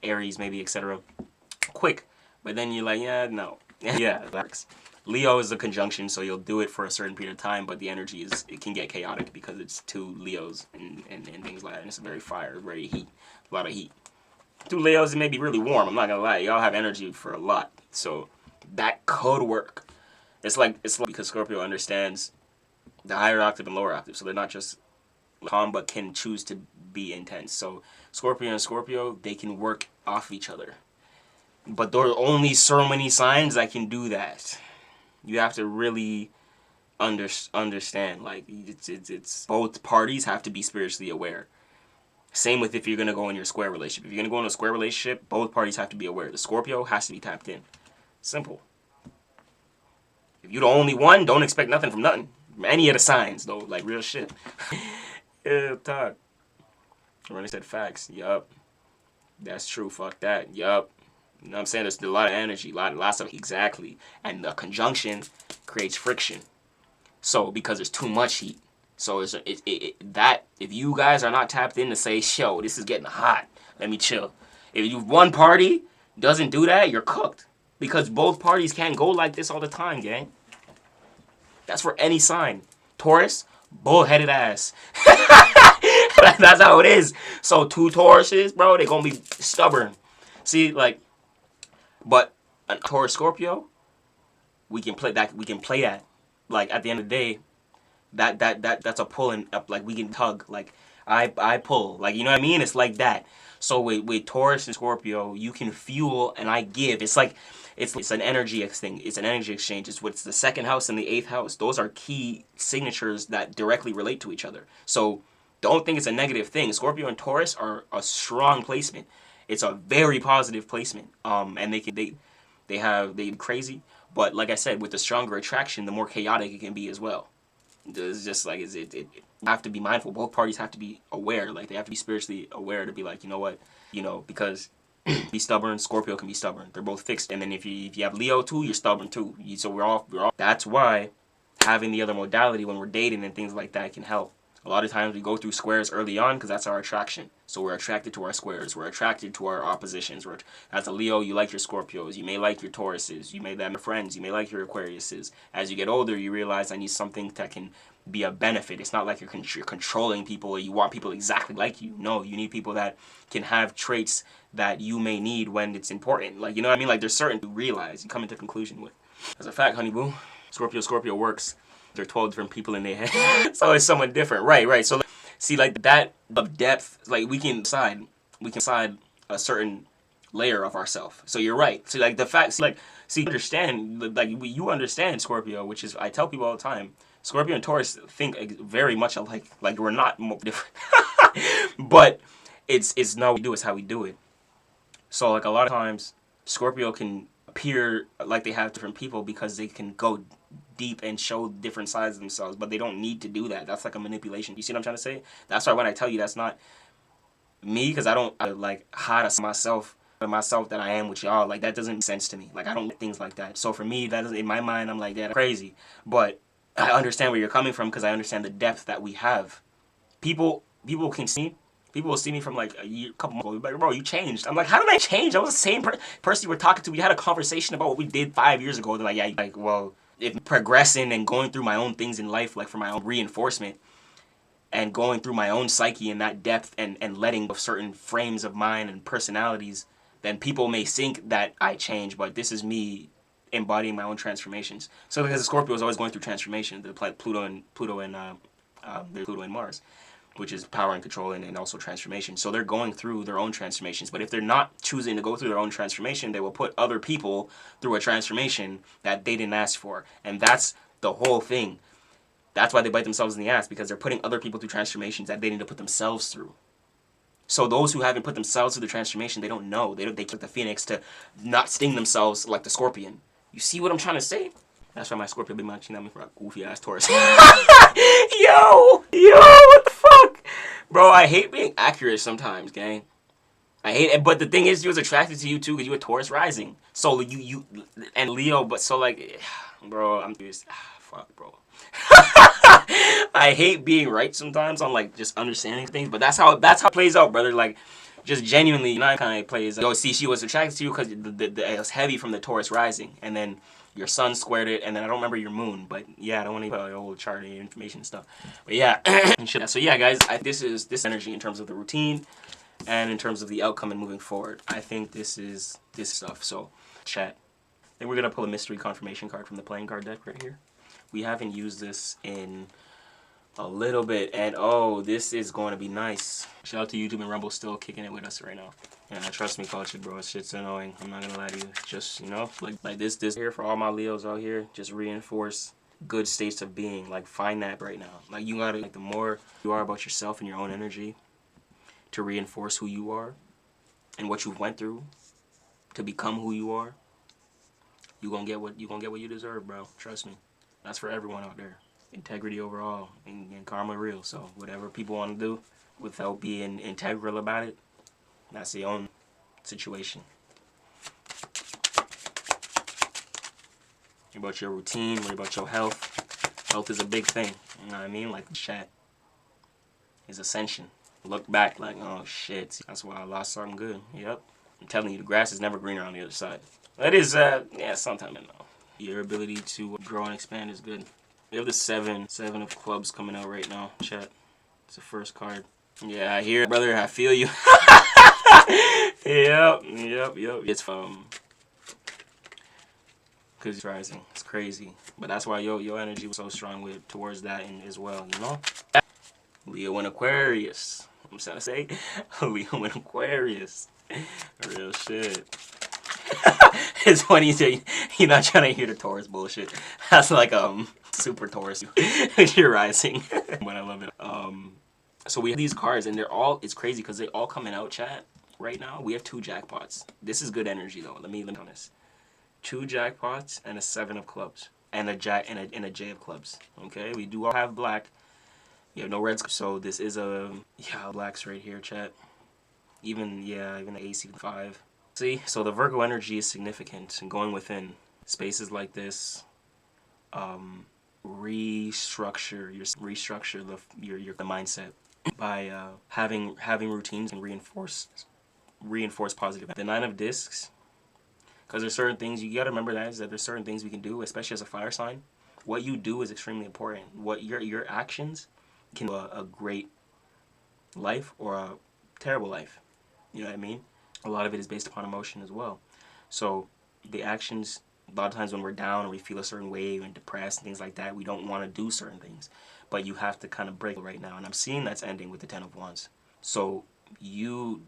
Aries maybe, etc. Quick. But then you're like, yeah, no. Yeah, that's Leo is a conjunction, so you'll do it for a certain period of time, but the energy it can get chaotic because it's two Leos and things like that. And it's very fire, very heat, a lot of heat. Two Leos, it may be really warm. I'm not gonna lie, y'all have energy for a lot, so that could work. It's like because Scorpio understands the higher octave and lower octave, so they're not just calm, but can choose to be intense. So Scorpio and Scorpio, they can work off each other. But there are only so many signs that can do that. You have to really understand. Like, it's both parties have to be spiritually aware. Same with if you're gonna go in your square relationship. If you're gonna go in a square relationship, both parties have to be aware. The Scorpio has to be tapped in. Simple. If you're the only one, don't expect nothing from nothing. Any of the signs, though, like real shit. Yeah, talk. I already said facts. Yup. That's true. Fuck that. Yup. You know what I'm saying? There's a lot of energy, lots of exactly. And the conjunction creates friction. So because there's too much heat. So that if you guys are not tapped in to say, "Yo, this is getting hot. Let me chill." If one party doesn't do that, you're cooked. Because both parties can't go like this all the time, gang. That's for any sign. Taurus, bullheaded ass. That's how it is. So two Tauruses, bro, they're gonna be stubborn. See, like, but a Taurus Scorpio, we can play that. Like, at the end of the day, that's a pulling up. Like, we can tug. Like, I pull. Like, you know what I mean? It's like that. So with Taurus and Scorpio, you can fuel and I give. It's like it's an energy thing. It's an energy exchange. It's what's the second house and the eighth house. Those are key signatures that directly relate to each other. So don't think it's a negative thing. Scorpio and Taurus are a strong placement. It's a very positive placement. And they crazy. But like I said, with the stronger attraction, the more chaotic it can be as well. It's just like it you have to be mindful. Both parties have to be aware. Like, they have to be spiritually aware to be like, you know what, because be stubborn. Scorpio can be stubborn. They're both fixed. And then if you have Leo too, you're stubborn too. So we're all. That's why having the other modality when we're dating and things like that can help. A lot of times we go through squares early on because that's our attraction. So we're attracted to our squares. We're attracted to our oppositions. As a Leo, you like your Scorpios. You may like your Tauruses. You may like your friends. You may like your Aquariuses. As you get older, you realize I need something that can be a benefit. It's not like you're controlling people or you want people exactly like you. No, you need people that can have traits that you may need when it's important. Like, you know what I mean? Like, there's certain you realize, you come into conclusion with. As a fact, honey boo, Scorpio works. There are 12 different people in their head. So it's someone different. Right. So see, like, that of depth, like, we can decide a certain layer of ourselves. So you're right. So, like, the fact, understand, like, you understand Scorpio, which is, I tell people all the time, Scorpio and Taurus think very much alike. Like, we're not different. But it's not what we do, it's how we do it. So, like, a lot of times, Scorpio can appear like they have different people because they can go deep and show different sides of themselves, but they don't need to do that. That's like a manipulation. You see what I'm trying to say? That's why when I tell you that's not me, because I like hide myself that I am with y'all. Like, that doesn't make sense to me. Like, I don't do things like that. So for me, that is, in my mind, I'm like, yeah, that's crazy. But I understand where you're coming from because I understand the depth that we have. People can see. People will see me from like a year, couple months ago. Like, bro, you changed. I'm like, how did I change? I was the same person you were talking to. We had a conversation about what we did 5 years ago. They're like, yeah, like, well, if progressing and going through my own things in life, like for my own reinforcement and going through my own psyche and that depth and letting of certain frames of mind and personalities, then people may think that I change, but this is me embodying my own transformations. So because the Scorpio is always going through transformation, the planet Pluto and Mars, which is power and control and also transformation. So they're going through their own transformations. But if they're not choosing to go through their own transformation, they will put other people through a transformation that they didn't ask for. And that's the whole thing. That's why they bite themselves in the ass, because they're putting other people through transformations that they need to put themselves through. So those who haven't put themselves through the transformation, they don't know. They click the phoenix to not sting themselves like the scorpion. You see what I'm trying to say? That's why my Scorpio be matching at me for a goofy ass Taurus. Yo, what the fuck? Bro, I hate being accurate sometimes, gang. I hate it, but the thing is, she was attracted to you too because you were Taurus rising. So you and Leo, but so like, bro, I'm just fuck, bro. I hate being right sometimes on like just understanding things, but that's how it plays out, brother. Like, just genuinely, not kind of plays. Yo, see, she was attracted to you because it was heavy from the Taurus rising, and then your sun squared it, and then I don't remember your moon, but yeah, I don't want to put your whole chart and information and stuff. But yeah, so yeah, guys, this is this energy in terms of the routine and in terms of the outcome and moving forward. I think this is this stuff. So, chat. Then we're gonna pull a mystery confirmation card from the playing card deck right here. We haven't used this in a little bit, and oh, this is going to be nice. Shout out to YouTube and Rumble still kicking it with us right now. And trust me, culture, bro, shit's annoying. I'm not gonna lie to you. Just, you know, like this here for all my Leos out here. Just reinforce good states of being. Like, find that right now. Like, you gotta, like, the more you are about yourself and your own energy, to reinforce who you are and what you've went through to become who you are, you gonna get what you deserve, bro. Trust me. That's for everyone out there. Integrity overall and karma real. So whatever people want to do without being integral about it, that's their own situation. Worry about your routine, worry about your health. Health is a big thing. You know what I mean? Like, chat is ascension. Look back like, oh shit, that's why I lost something good. Yep. I'm telling you, the grass is never greener on the other side. That is, yeah, sometime in though. Your ability to grow and expand is good. We have the seven of clubs coming out right now, chat. It's the first card. Yeah, I hear it, brother. I feel you. Yep. It's because it's rising. It's crazy. But that's why your energy was so strong with towards that and as well, you know? Leo and Aquarius. I'm trying to say Leo and Aquarius. Real shit. It's funny you say you're not trying to hear the Taurus bullshit. That's like super Taurus. You're rising. But I love it. So we have these cards and it's crazy because they all coming out, chat. Right now we have 2 jackpots. This is good energy though. Let me on this. 2 jackpots and a 7 of clubs. And a jack and a J of clubs. Okay? We do all have black. You have no reds, so this is a blacks right here, chat. Even the AC 5. See, so the Virgo energy is significant, and going within spaces like this, restructure your mindset by having routines and reinforce positive. The 9 of discs, because there's certain things you gotta remember that there's certain things we can do, especially as a fire sign. What you do is extremely important. What your actions can do a great life or a terrible life. You know what I mean? A lot of it is based upon emotion as well. So the actions, a lot of times when we're down or we feel a certain way and depressed and things like that, we don't want to do certain things. But you have to kind of break right now. And I'm seeing that's ending with the 10 of Wands. So you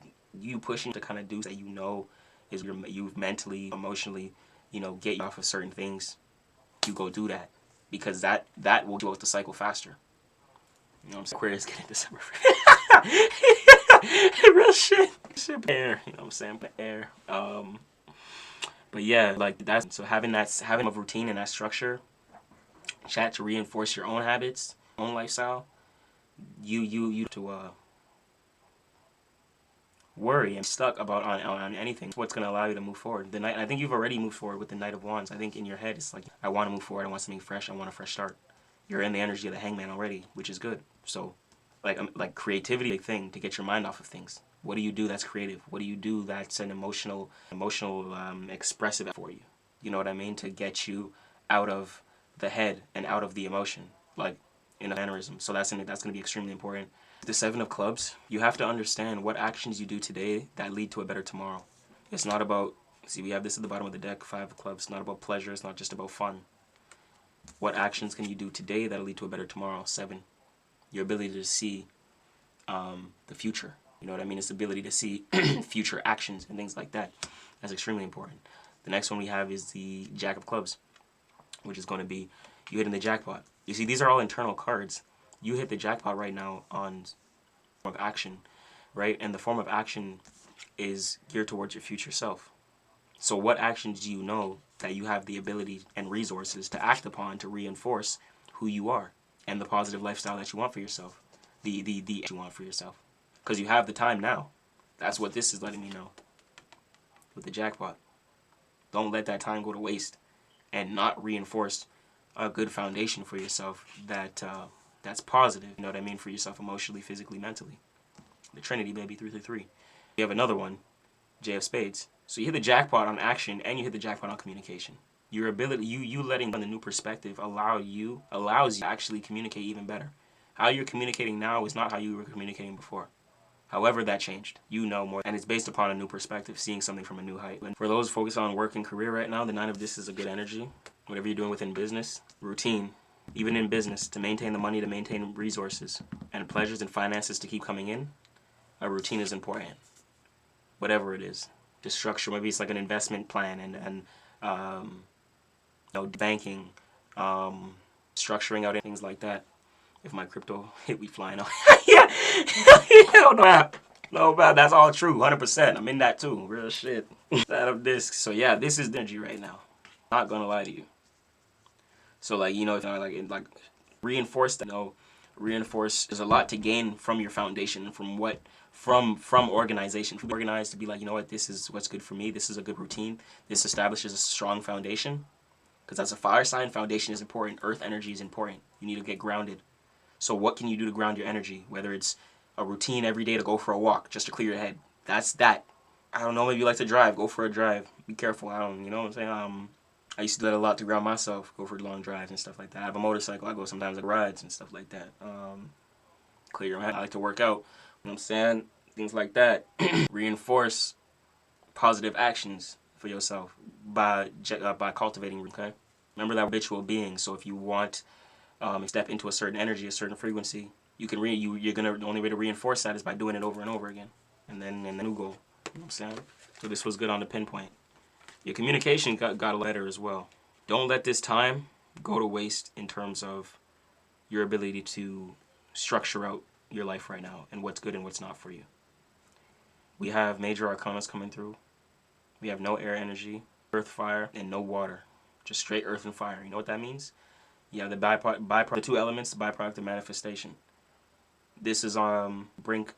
pushing to kind of do that you know is you've mentally, emotionally, you know, get you off of certain things. You go do that. Because that will go out the cycle faster. You know what I'm saying? Aquarius getting December. Real shit. Air. You know what I'm saying? Air. But yeah, like that's so having a routine and that structure, chat, to reinforce your own habits, own lifestyle. You to worry and stuck about on anything. It's what's gonna allow you to move forward. I think you've already moved forward with the Knight of Wands. I think in your head it's like, I want to move forward. I want something fresh. I want a fresh start. You're in the energy of the Hangman already, which is good. So, like creativity, big thing to get your mind off of things. What do you do that's creative? What do you do that's an emotional, expressive for you? You know what I mean? To get you out of the head and out of the emotion, like in a mannerism. So that's going to be extremely important. The 7 of clubs, you have to understand what actions you do today that lead to a better tomorrow. It's not about, see, we have this at the bottom of the deck, 5 of clubs. It's not about pleasure. It's not just about fun. What actions can you do today that'll lead to a better tomorrow? 7. Your ability to see the future. You know what I mean? It's the ability to see future actions and things like that. That's extremely important. The next one we have is the Jack of Clubs, which is going to be you hitting the jackpot. You see, these are all internal cards. You hit the jackpot right now on form of action, right? And the form of action is geared towards your future self. So what actions do you know that you have the ability and resources to act upon to reinforce who you are and the positive lifestyle that you want for yourself, the you want for yourself? Because you have the time now. That's what this is letting me know with the jackpot. Don't let that time go to waste and not reinforce a good foundation for yourself that's positive, you know what I mean, for yourself emotionally, physically, mentally. The Trinity, baby, 333. You have another one, J of Spades. So you hit the jackpot on action and you hit the jackpot on communication. Your ability, you letting the new perspective allows you to actually communicate even better. How you're communicating now is not how you were communicating before. However that changed, you know more. And it's based upon a new perspective, seeing something from a new height. And for those focused on work and career right now, the 9 of Discs is a good energy. Whatever you're doing within business, routine, even in business, to maintain the money, to maintain resources, and pleasures and finances to keep coming in, a routine is important. Whatever it is. The structure, maybe it's like an investment plan and banking, structuring out things like that. If my crypto hit, we flying out. Yeah, no bad. That's all true, 100%. I'm in that too, real shit. Out of Discs. So yeah, this is the energy right now. Not gonna lie to you. So like like reinforce that. Reinforce. There's a lot to gain from your foundation and from organization. From organized to be like, you know what, this is what's good for me. This is a good routine. This establishes a strong foundation. Because as a fire sign, foundation is important. Earth energy is important. You need to get grounded. So what can you do to ground your energy? Whether it's a routine every day to go for a walk just to clear your head. That's that. I don't know, maybe you like to drive. Go for a drive. Be careful. You know what I'm saying? I used to do that a lot to ground myself. Go for long drives and stuff like that. I have a motorcycle. I go sometimes like rides and stuff like that. Clear your head. I like to work out. You know what I'm saying? Things like that. Reinforce positive actions for yourself by cultivating. Okay? Remember that habitual being. So if you want step into a certain energy, a certain frequency, you can the only way to reinforce that is by doing it over and over again, and then new goal. You know what I'm saying? So this was good on the pinpoint. Your communication got a letter as well. Don't let this time go to waste in terms of your ability to structure out your life right now and what's good and what's not for you. We have major arcanas coming through. We have no air energy, earth, fire, and no water. Just straight earth and fire. You know what that means? Yeah, the byproduct, the two elements, the byproduct of manifestation. This is brink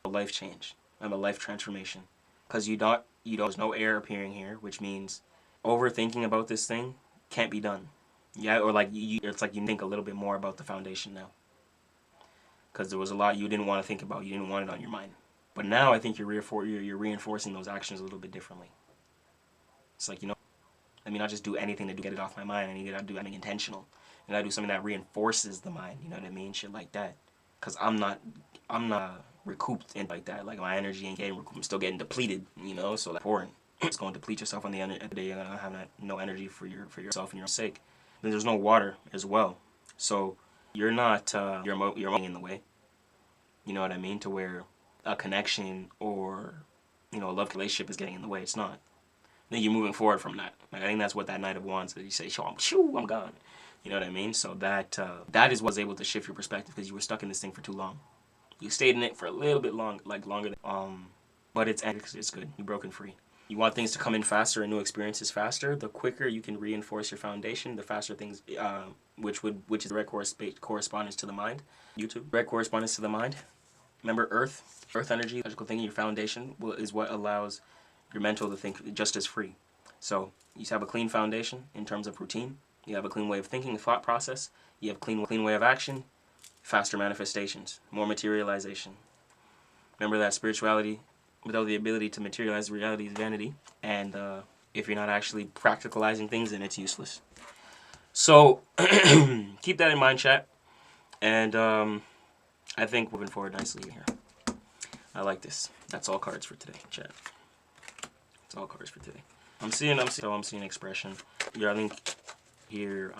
a life change and a life transformation, because there's no air appearing here, which means overthinking about this thing can't be done. Yeah, or like it's like you think a little bit more about the foundation now, because there was a lot you didn't want to think about, you didn't want it on your mind, but now I think you're reinforcing those actions a little bit differently. It's like, let me not just do anything to get it off my mind. I need to do something intentional. And I do something that reinforces the mind, you know what I mean? Shit like that. Because I'm not recouped in like that. Like my energy ain't getting recouped. I'm still getting depleted, so that's important. It's going to deplete yourself on the end of the day. You're going to have no energy for yourself and your sake. Then there's no water as well. So you're not, you're in the way. You know what I mean? To where a connection or, a love relationship is getting in the way. It's not. Then you're moving forward from that. Like, I think that's what that Knight of Wands is. You say, I'm gone. You know what I mean? So that is what's able to shift your perspective, because you were stuck in this thing for too long. You stayed in it for a little bit longer than, but it's good. You're broken free. You want things to come in faster and new experiences faster. The quicker you can reinforce your foundation, the faster things, which is direct correspondence to the mind. YouTube, direct correspondence to the mind. Remember, earth energy, logical thinking, your foundation is what allows your mental to think just as free. So you have a clean foundation in terms of routine. You have a clean way of thinking, thought process. You have a clean way of action, faster manifestations, more materialization. Remember that spirituality, without the ability to materialize reality, is vanity. And if you're not actually practicalizing things, then it's useless. So keep that in mind, chat. And I think moving forward nicely here. I like this. That's all cards for today, chat. That's all cards for today. I'm seeing expression. I think here,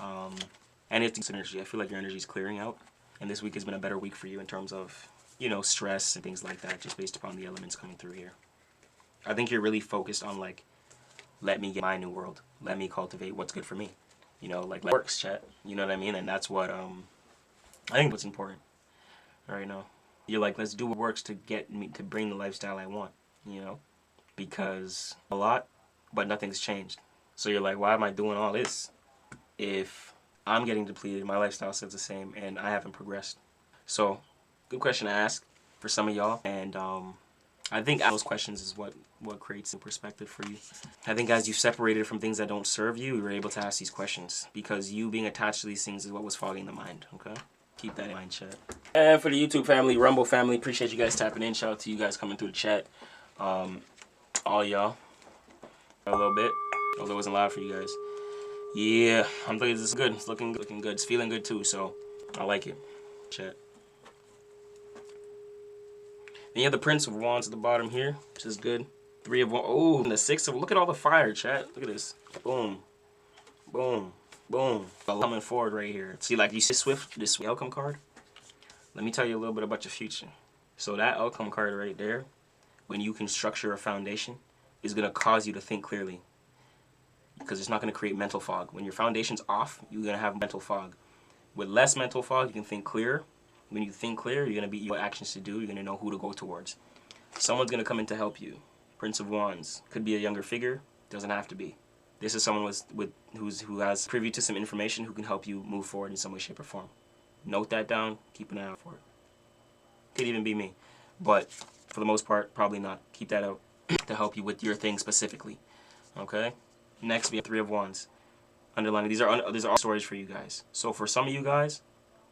and it's energy. I feel like your energy is clearing out, and this week has been a better week for you in terms of, stress and things like that, just based upon the elements coming through here. I think you're really focused on, like, let me get my new world. Let me cultivate what's good for me. Like works, chat. You know what I mean? And that's what, I think what's important right now. You're like, let's do what works to get me, to bring the lifestyle I want, because a lot, but nothing's changed. So you're like, why am I doing all this if I'm getting depleted, my lifestyle stays the same, and I haven't progressed? So, good question to ask for some of y'all, and I think those questions is what creates a perspective for you. I think as you separated from things that don't serve you, you were able to ask these questions because you being attached to these things is what was fogging the mind. Okay, keep that in mind, chat. And for the YouTube family, Rumble family, appreciate you guys tapping in. Shout out to you guys coming through the chat. All y'all, a little bit, although it wasn't loud for you guys. Yeah, I'm thinking this is good. It's looking good. It's feeling good too. So I like it. Chat. Then you have the Prince of Wands at the bottom here, which is good. 3 of Wands. Oh, and the 6 of. Look at all the fire, chat. Look at this. Boom, boom, boom. Coming forward right here. See, like you see Swift, this outcome card. Let me tell you a little bit about your future. So that outcome card right there, when you can structure a foundation, is gonna cause you to think clearly. Because it's not gonna create mental fog. When your foundation's off, you're gonna have mental fog. With less mental fog, you can think clearer. When you think clear, you're going to be what actions to do. You're going to know who to go towards. Someone's going to come in to help you. Prince of Wands. Could be a younger figure. Doesn't have to be. This is someone who has privy to some information who can help you move forward in some way, shape, or form. Note that down. Keep an eye out for it. Could even be me. But for the most part, probably not. Keep that out to help you with your thing specifically. Okay? Next, we have 3 of Wands. Underlining. These are all stories for you guys. So for some of you guys,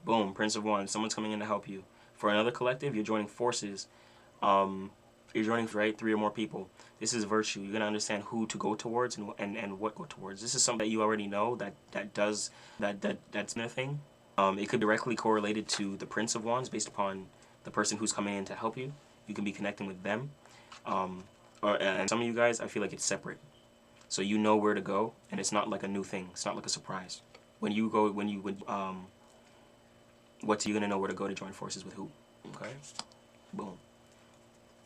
boom, Prince of Wands. Someone's coming in to help you. For another collective, you're joining forces. You're joining, right, 3 or more people. This is virtue. You're gonna understand who to go towards and what go towards. This is something that you already know that's their thing. It could be directly correlated to the Prince of Wands based upon the person who's coming in to help you. You can be connecting with them. And some of you guys, I feel like it's separate. So you know where to go, and it's not like a new thing. It's not like a surprise. When you go, you're gonna know where to go to join forces with who. Okay? Boom.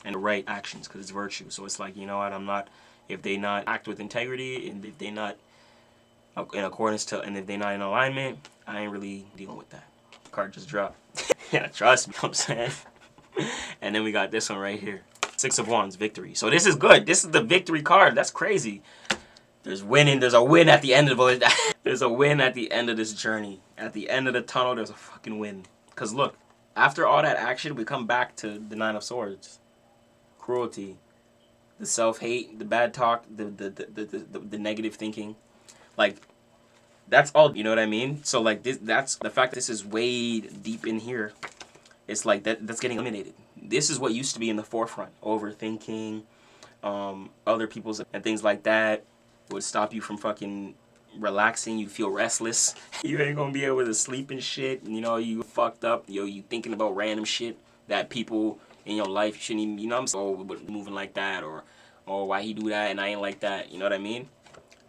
And the right actions, because it's virtue. So it's like, you know what, if they not act with integrity, and if they not in accordance to, and if they not in alignment, I ain't really dealing with that. Card just dropped. Yeah, trust me, you know what I'm saying? And then we got this one right here. 6 of Wands, victory. So this is good. This is the victory card. That's crazy. There's a win at the end of it. There's a win at the end of this journey. At the end of the tunnel, there's a fucking win. Because look, after all that action, we come back to the 9 of Swords. Cruelty. The self-hate, the bad talk, the negative thinking. Like, that's all, you know what I mean? So like, that's the fact that this is way deep in here. It's like that's getting eliminated. This is what used to be in the forefront. Overthinking, other people's and things like that would stop you from fucking relaxing. You feel restless. You ain't gonna be able to sleep and shit. You know, you fucked up. You thinking about random shit that people in your life shouldn't even, you know what I'm saying? Oh, but moving like that, or why he do that and I ain't like that. You know what I mean?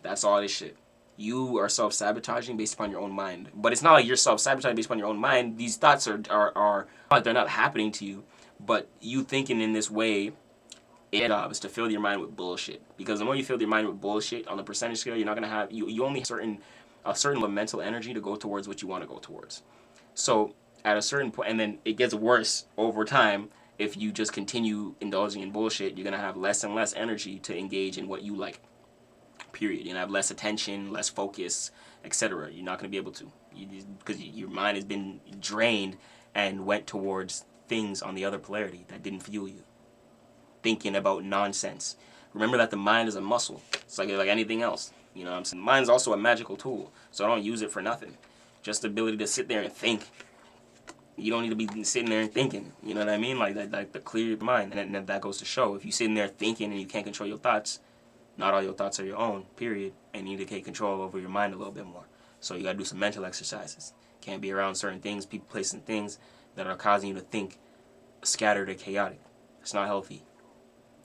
That's all this shit. You are self-sabotaging based upon your own mind. But it's not like you're self-sabotaging based upon your own mind. These thoughts are like they're not happening to you. But you thinking in this way, its job is to fill your mind with bullshit. Because the more you fill your mind with bullshit on the percentage scale, you're not gonna have you only have a certain mental energy to go towards what you want to go towards. So at a certain point, and then it gets worse over time. If you just continue indulging in bullshit, you're gonna have less and less energy to engage in what you like. Period. You're gonna have less attention, less focus, etc. You're not gonna be able to, because your mind has been drained and went towards things on the other polarity that didn't fuel you. Thinking about nonsense. Remember that the mind is a muscle. It's like anything else. You know what I'm saying? Mind's also a magical tool, so I don't use it for nothing. Just the ability to sit there and think. You don't need to be sitting there and thinking. You know what I mean? Like that, like the clear mind, and that goes to show. If you're sitting there thinking and you can't control your thoughts, not all your thoughts are your own. Period. And you need to take control over your mind a little bit more. So you gotta do some mental exercises. Can't be around certain things, people, places, and things that are causing you to think scattered or chaotic. It's not healthy. You know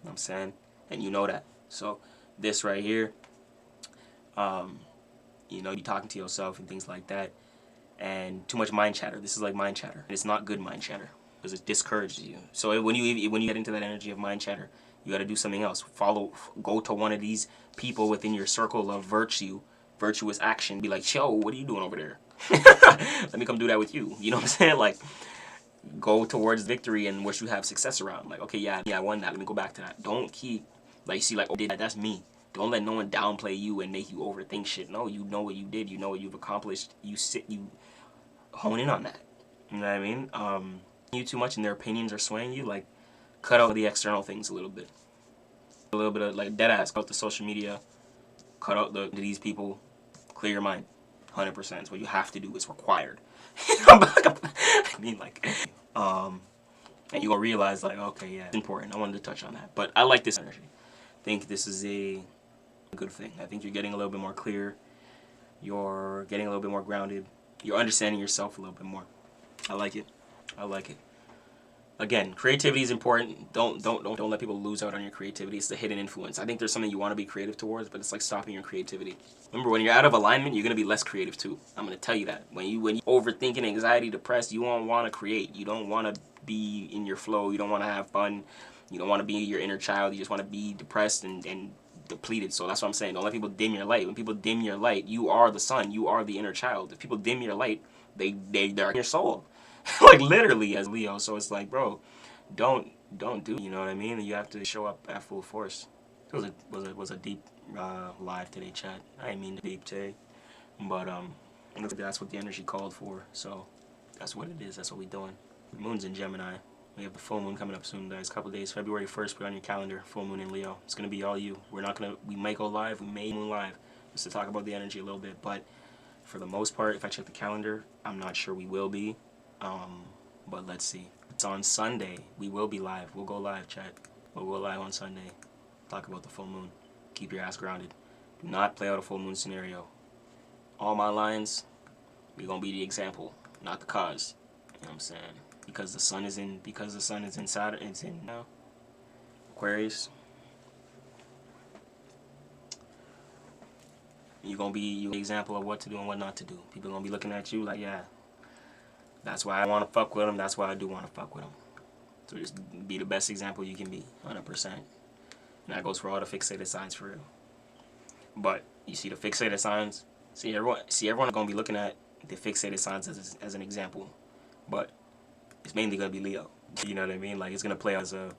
what I'm saying? And you know that. So this right here, you know, you talking to yourself and things like that, and too much mind chatter. This is like mind chatter. It's not good mind chatter because it discourages you. So when you get into that energy of mind chatter, you got to do something else. Go to one of these people within your circle of virtuous action. Be like, yo, what are you doing over there? Let me come do that with you. You know what I'm saying? Like, go towards victory and what you have success around. Like, okay, yeah, I won that. Let me go back to that. Don't keep, like, see, like, oh, did that? That's me. Don't let no one downplay you and make you overthink shit. No, you know what you did. You know what you've accomplished. You hone in on that. You know what I mean? You too much and their opinions are swaying you. Like, cut out the external things a little bit. A little bit of like dead ass, cut out the social media, cut out these people, clear your mind. 100%. It's what you have to do. It's required. I mean, like, and you're gonna realize, like, okay, yeah, it's important. I wanted to touch on that, but I like this energy. I think this is a good thing. I think you're getting a little bit more clear. You're getting a little bit more grounded. You're understanding yourself a little bit more. I like it. I like it. Again, creativity is important. Don't let people lose out on your creativity. It's the hidden influence. I think there's something you want to be creative towards, but it's like stopping your creativity. Remember, when you're out of alignment, you're gonna be less creative too. I'm gonna tell you that. When you overthinking, anxiety, depressed, you won't want to create. You don't want to be in your flow. You don't want to have fun. You don't want to be your inner child. You just want to be depressed and depleted. So that's what I'm saying. Don't let people dim your light. When people dim your light, you are the sun. You are the inner child. If people dim your light, they're your soul. Like literally as Leo. So it's like, bro, don't do, you know what I mean? You have to show up at full force. It was a deep live today, chat. I didn't mean to deep today, but that's what the energy called for. So that's what it is. That's what we're doing. The moon's in Gemini. We have the full moon coming up soon, guys. A couple days, February 1st. Put on your calendar. Full moon in Leo. It's gonna be all you. We might go live. We may moon live just to talk about the energy a little bit. But for the most part, if I check the calendar, I'm not sure we will be. But let's see. It's on Sunday. We will be live. We'll go live, chat. We'll go live on Sunday. Talk about the full moon. Keep your ass grounded. Do not play out a full moon scenario. All my lines, we're gonna be the example, not the cause. You know what I'm saying? Because the sun is in Saturn, it's in Aquarius. You're gonna be the example of what to do and what not to do. People are gonna be looking at you like, yeah, that's why I want to fuck with them. That's why I do want to fuck with them. So just be the best example you can be, 100%. And that goes for all the fixated signs for real. But you see the fixated signs. Everyone gonna be looking at the fixated signs as an example, but it's mainly gonna be Leo. You know what I mean? Like it's gonna play out as a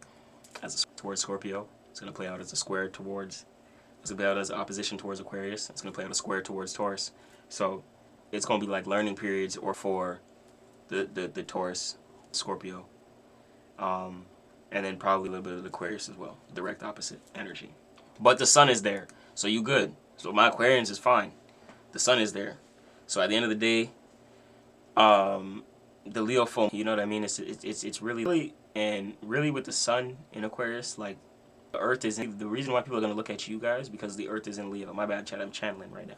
towards Scorpio. It's gonna play out as a square towards. It's gonna play out as an opposition towards Aquarius. It's gonna play out a square towards Taurus. So it's gonna be like learning periods or for the Taurus, Scorpio, and then probably a little bit of the Aquarius as well. Direct opposite energy. But the sun is there, so you good. So my Aquarians is fine. The sun is there. So at the end of the day, the Leo full, you know what I mean? It's really and really with the sun in Aquarius, like the Earth is in, the reason why people are gonna look at you guys because the Earth is in Leo. My bad, chat. I'm channeling right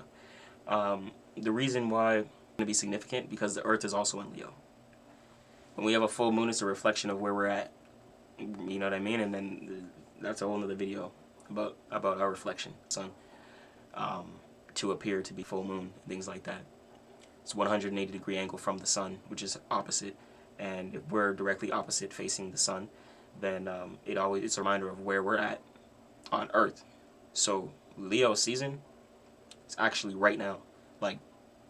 now. The reason why it's gonna be significant because the Earth is also in Leo. When we have a full moon, it's a reflection of where we're at. You know what I mean? And then that's a whole other video about our reflection, sun, to appear to be full moon, things like that. It's 180-degree angle from the sun, which is opposite. And if we're directly opposite facing the sun, then it's a reminder of where we're at on Earth. So Leo season is actually right now, like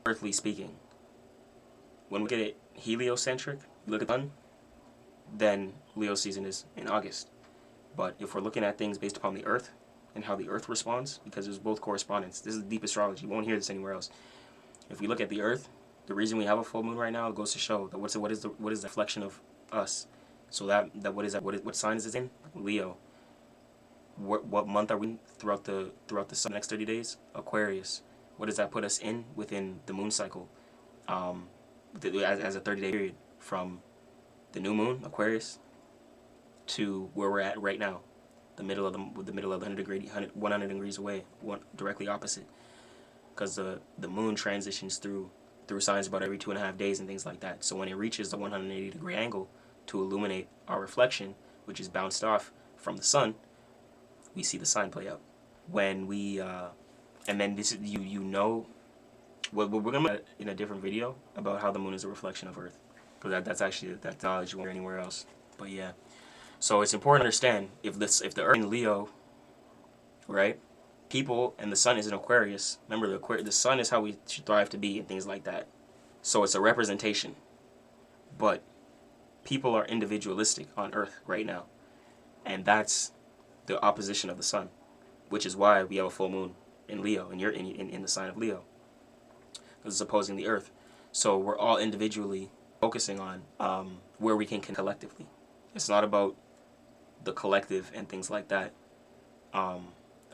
earthly speaking. When we get it heliocentric, look at the sun, then Leo season is in August. But if we're looking at things based upon the Earth and how the Earth responds, because there's both correspondence. This is deep astrology. You won't hear this anywhere else. If we look at the Earth, the reason we have a full moon right now, it goes to show that what is the reflection of us. So what sign is it in? Leo. What month are we throughout the next 30 days? Aquarius. What does that put us in within the moon cycle? As a 30-day period from the new moon, Aquarius, to where we're at right now, the middle of the 100 degrees away, directly opposite, because the moon transitions through signs about every 2.5 days and things like that. So when it reaches the 180-degree angle to illuminate our reflection, which is bounced off from the sun, we see the sign play out. When we and then this is you know. Well, we're gonna in a different video about how the moon is a reflection of Earth, because that's actually that knowledge you won't hear anywhere else. But yeah, so it's important to understand if the Earth in Leo, right? People and the sun is in Aquarius. Remember, the sun is how we should thrive to be and things like that. So it's a representation, but people are individualistic on Earth right now, and that's the opposition of the sun, which is why we have a full moon in Leo, and you're in the sign of Leo. Is opposing the Earth. So we're all individually focusing on where we can collectively. It's not about the collective and things like that, or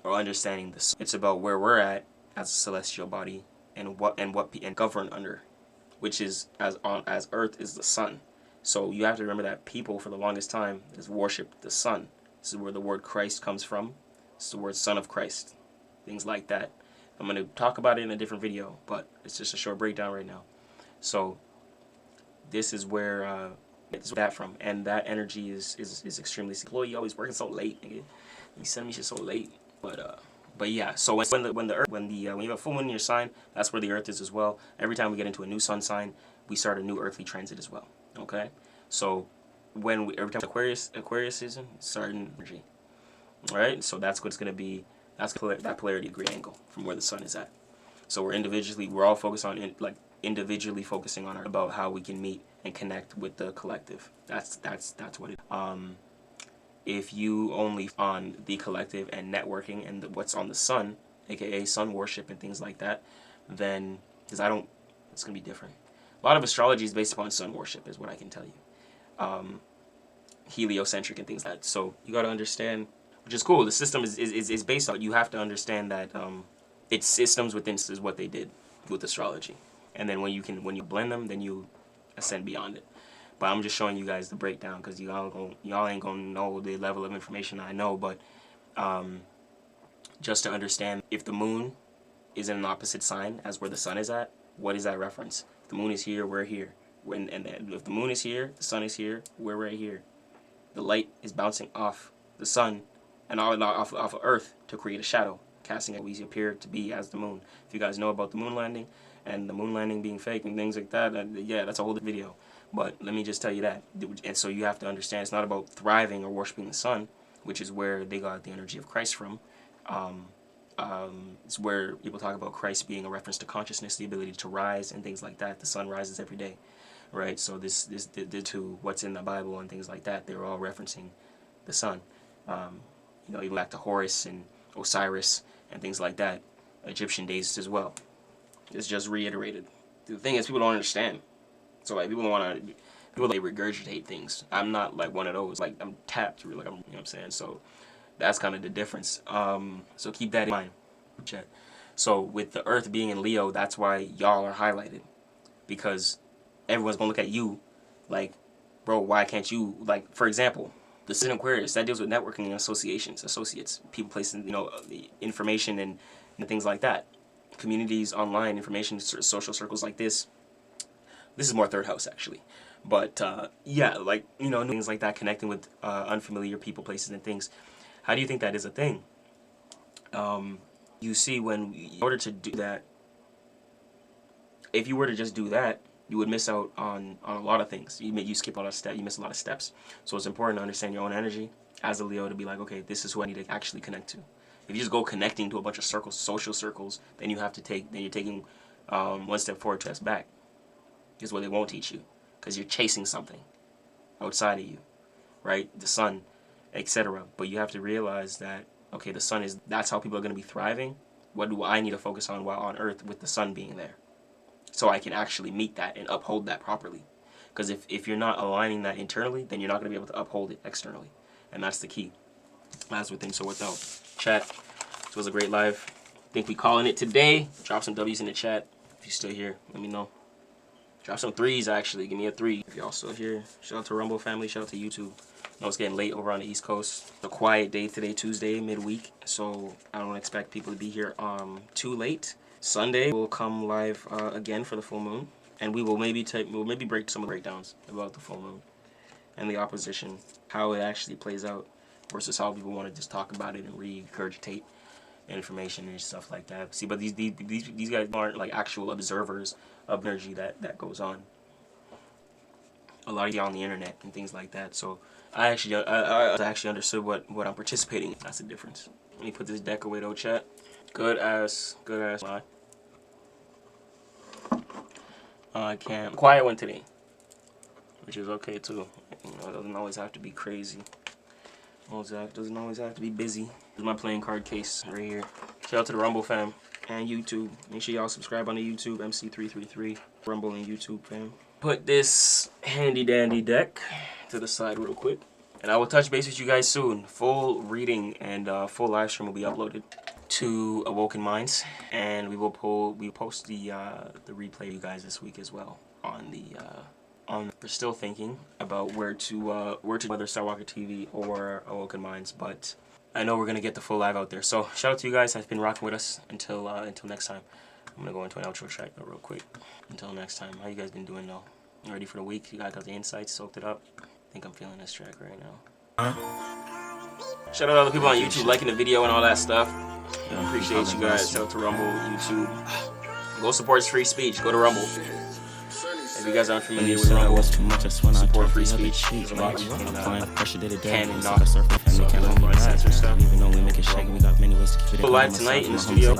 understanding this. It's about where we're at as a celestial body and govern under, which is as Earth is the sun. So you have to remember that people for the longest time has worshipped the sun. This is where the word Christ comes from. This is the word Son of Christ, things like that. I'm going to talk about it in a different video, but it's just a short breakdown right now. So this is where it's that from, and that energy is extremely. You always working so late, nigga. You send me shit so late, but yeah. So when you have a full moon in your sign, that's where the Earth is as well. Every time we get into a new sun sign, we start a new earthly transit as well. Okay, so every time Aquarius season, starting energy. All right, so that's what's gonna be. That's that polarity degree angle from where the sun is at. So we're all focused on individually focusing on about how we can meet and connect with the collective. That's what it. If you only on the collective and networking and what's on the sun, aka sun worship and things like that, then it's gonna be different. A lot of astrology is based upon sun worship, is what I can tell you. Heliocentric and things like that. So you got to understand, which is cool. The system is based on. You have to understand that it's systems within is what they did with astrology, and then when you blend them, then you ascend beyond it. But I'm just showing you guys the breakdown because y'all ain't gonna know the level of information I know. But just to understand, if the moon is in an opposite sign as where the sun is at, what is that reference? If the moon is here, we're here. If the moon is here, the sun is here, we're right here. The light is bouncing off the sun and off of Earth to create a shadow, casting it. We appear to be as the moon. If you guys know about the moon landing and the moon landing being fake and things like that, yeah, that's a whole video. But let me just tell you that. And so you have to understand it's not about thriving or worshiping the sun, which is where they got the energy of Christ from. It's where people talk about Christ being a reference to consciousness, the ability to rise and things like that. The sun rises every day, right? So this to what's in the Bible and things like that, they're all referencing the sun. Even back to Horus and Osiris and things like that, Egyptian days as well. It's just reiterated. The thing is, people don't understand. So like people they regurgitate things. I'm not like one of those. Like I'm tapped, like you know what I'm saying. So that's kind of the difference. So keep that in mind. So with the Earth being in Leo, that's why y'all are highlighted, because everyone's gonna look at you like, bro, why can't you, like, for example, the Sun Aquarius, that deals with networking and associates, people placing, the information and things like that. Communities, online, information, social circles like this. This is more third house, actually. But, yeah, like, things like that, connecting with unfamiliar people, places, and things. How do you think that is a thing? You see, in order to do that, if you were to just do that, you would miss out on a lot of things. You skip a lot of steps. You miss a lot of steps. So it's important to understand your own energy as a Leo to be like, okay, this is who I need to actually connect to. If you just go connecting to a bunch of circles, social circles, then you're taking one step forward, 2 steps back. Is what they won't teach you, because you're chasing something outside of you, right? The sun, etc. But you have to realize that, okay, the sun that's how people are going to be thriving. What do I need to focus on while on Earth with the sun being there? So I can actually meet that and uphold that properly. Because if you're not aligning that internally, then you're not going to be able to uphold it externally. And that's the key. That's what things. So without chat, this was a great live. I think we calling it today. Drop some W's in the chat. If you're still here, let me know. Drop some 3s, actually. Give me a 3 if y'all still here. Shout out to Rumble family. Shout out to YouTube. I know it's getting late over on the East Coast. A quiet day today, Tuesday, midweek. So I don't expect people to be here too late. Sunday we'll come live again for the full moon, and we'll maybe break some of the breakdowns about the full moon and the opposition, how it actually plays out, versus how people want to just talk about it and regurgitate information and stuff like that. See, but these guys aren't like actual observers of energy that goes on. A lot of y'all on the internet and things like that. So I actually understood what I'm participating in. That's the difference. Let me put this deck away though, chat. Good ass lie. I can't. Quiet one today, which is okay too. It doesn't always have to be crazy. Doesn't always have to be busy. This is my playing card case right here. Shout out to the Rumble fam and YouTube. Make sure y'all subscribe on the YouTube, MC333, Rumble and YouTube fam. Put this handy dandy deck to the side real quick. And I will touch base with you guys soon. Full reading and full live stream will be uploaded to Awoken Minds, and we post the replay you guys this week as well on the we're still thinking about whether Skywalker TV or Awoken Minds, but I know we're gonna get the full live out there. So shout out to you guys that's been rocking with us until next time. I'm gonna go into an outro track real quick. Until next time, how you guys been doing though? You ready for the week? You guys got the insights, soaked it up? I think I'm feeling this track right now. Shout out to all the people on YouTube liking the video and all that stuff. Appreciate you guys. Shout out to Rumble, YouTube. Go support free speech. Go to Rumble. If you guys aren't familiar with Rumble, support free speech. There's a lot you can and not censor stuff. We're live tonight in the studio.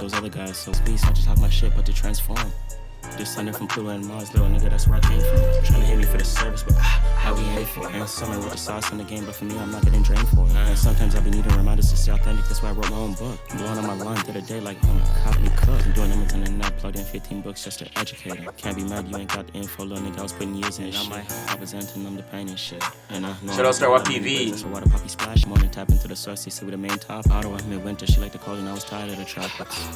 Descended from Pluto and Mars, little nigga, that's where I came from. Trying to hit me for the service, but how we ain't for it. And someone with the sauce in the game, but for me, I'm not getting drained for it. And sometimes I be needing reminders to stay authentic, that's why I wrote my own book. Blowing on my line the other day like, oh my, how me cook? I'm doing everything and I plugged in 15 books just to educate them. Can't be mad, you ain't got the info, little nigga, I was putting years in shit. I was presenting them the pain and shit. And I know shout out Star TV. That's a water poppy splash, morning tap into the source, they see with the main top. Ottawa, midwinter, she like the cold and I was tired of the trap.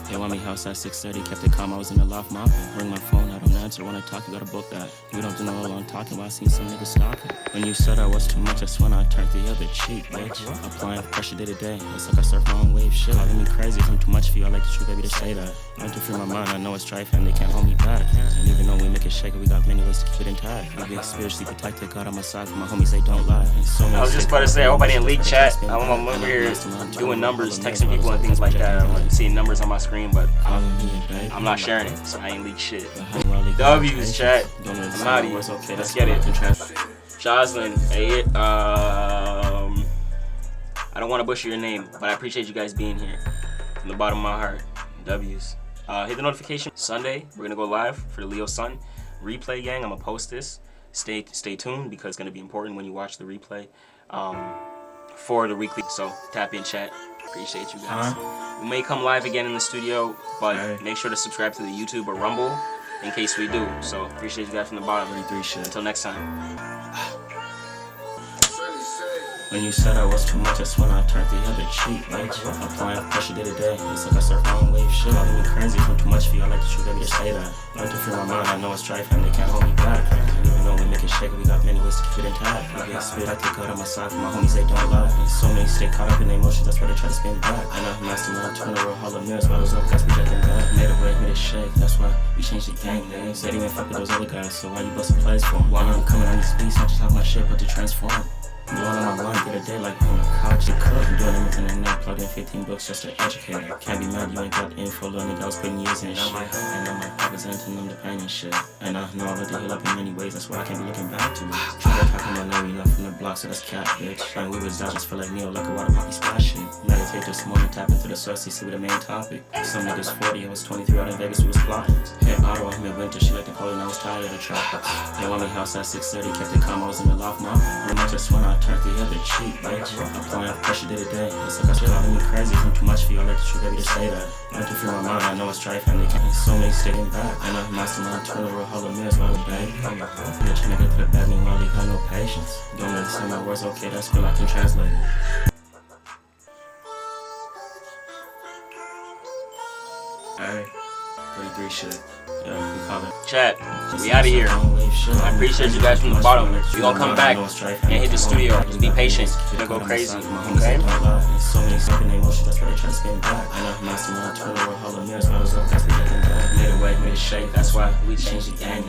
They want me house at 6:30, kept it calm, I was in the loft mopping. Ring my phone, I don't answer. When I talk, you gotta book that. We don't do no long talking, but I seen some niggas stalking. When you said I was too much, that's when I turned the other cheek, bitch. Applying pressure day to day. It's like I surf my own wave shit. Driving me crazy if I'm too much for you. I like the truth, baby, to say that. Learn to free my mind, I know it's strife and they can't hold me back. And even though we make it shake, we got many ways to keep it intact. We get spiritually protected, God on my side, for my homies, they don't lie. So I was just about to say, I hope I didn't leak chat. I'm over here doing numbers, texting people and things like that. I'm seeing numbers on my screen, but I'm not sharing it, so I ain't leak shit. W's, chat. I'm out of here. Let's get it. Jocelyn, hey, I don't want to butcher your name, but I appreciate you guys being here from the bottom of my heart. W's. Hit the notification. Sunday, we're gonna go live for the Leo Sun replay, gang. I'm gonna post this. Stay tuned because it's gonna be important when you watch the replay for the weekly. So tap in, chat. Appreciate you guys. We may come live again in the studio, but make sure to subscribe to the YouTube or Rumble in case we do. So appreciate you guys from the bottom. Until next time. When you said I was too much, that's when I turned the other cheek, bitch. Applying pressure day to day. It's like I surf my own wave shit. Driving me crazy if I'm too much for you. I like the truth, baby, to say that. Learn to free my mind, I know it's strife and they can't hold me back. And even though we make it shake, we got many ways to keep it intact. I get spit, I take God on my side, for my homies, they don't lie. And so many stay caught up in their emotions, that's why they try to spin back. And I master my turn the real hollow mirrors, while those other guys be jacking back. Made a way, made it shake, that's why we changed the game, nigga. Said he went fuck with those other guys, so why you bustin' plays for him? Why I'm coming on these beats, not just talk my shit, but to transform. Blowing on my line, get a day like on the couch, you cook. I'm doing everything and I plugged in 15 books just to educate. Can't be mad, you ain't got the info, little nigga, I was putting years in shit. And I'm representing them the pain and shit. And I know I let the heal up in many ways, that's why I can't be looking back to it. Try to talk in my name, you left from the block, so that's cat, bitch. And we was out, just feel like Neo, like a water poppy splash shit. Meditate this morning, tap into the source, see with the main topic. Some niggas 40, I was 23 out in Vegas, we was plotting. Hit Ottawa, midwinter, she like the cold and I was tired of the trap. They want me house at 6:30, kept it calm, I was in the loft mom. And I just when I turned the other cheek, bitch. Applying pressure day to day. It's like I was driving me crazy if I'm too much for you. I like the truth, baby, to say that. Learn to free my mind, I know it's strife and they can't. So many sticking back. And I master my turn the real hollow mirrors while I'm back. I'm trying to get to the bad, meanwhile they got no patience. Don't understand my words, okay, that's cool, I can translate it. Alright, 33 shit. Yeah, we call it. Chat, we out of here. I appreciate you guys from the bottom. We gonna come back and hit the studio. Just be patient. We're gonna go crazy. Okay? So many second emotions, that's why they try to spin back. And I master my turn the world, hollow mirrors, while those other guys be looking back. Made a way, made it shake, that's why we changed the game.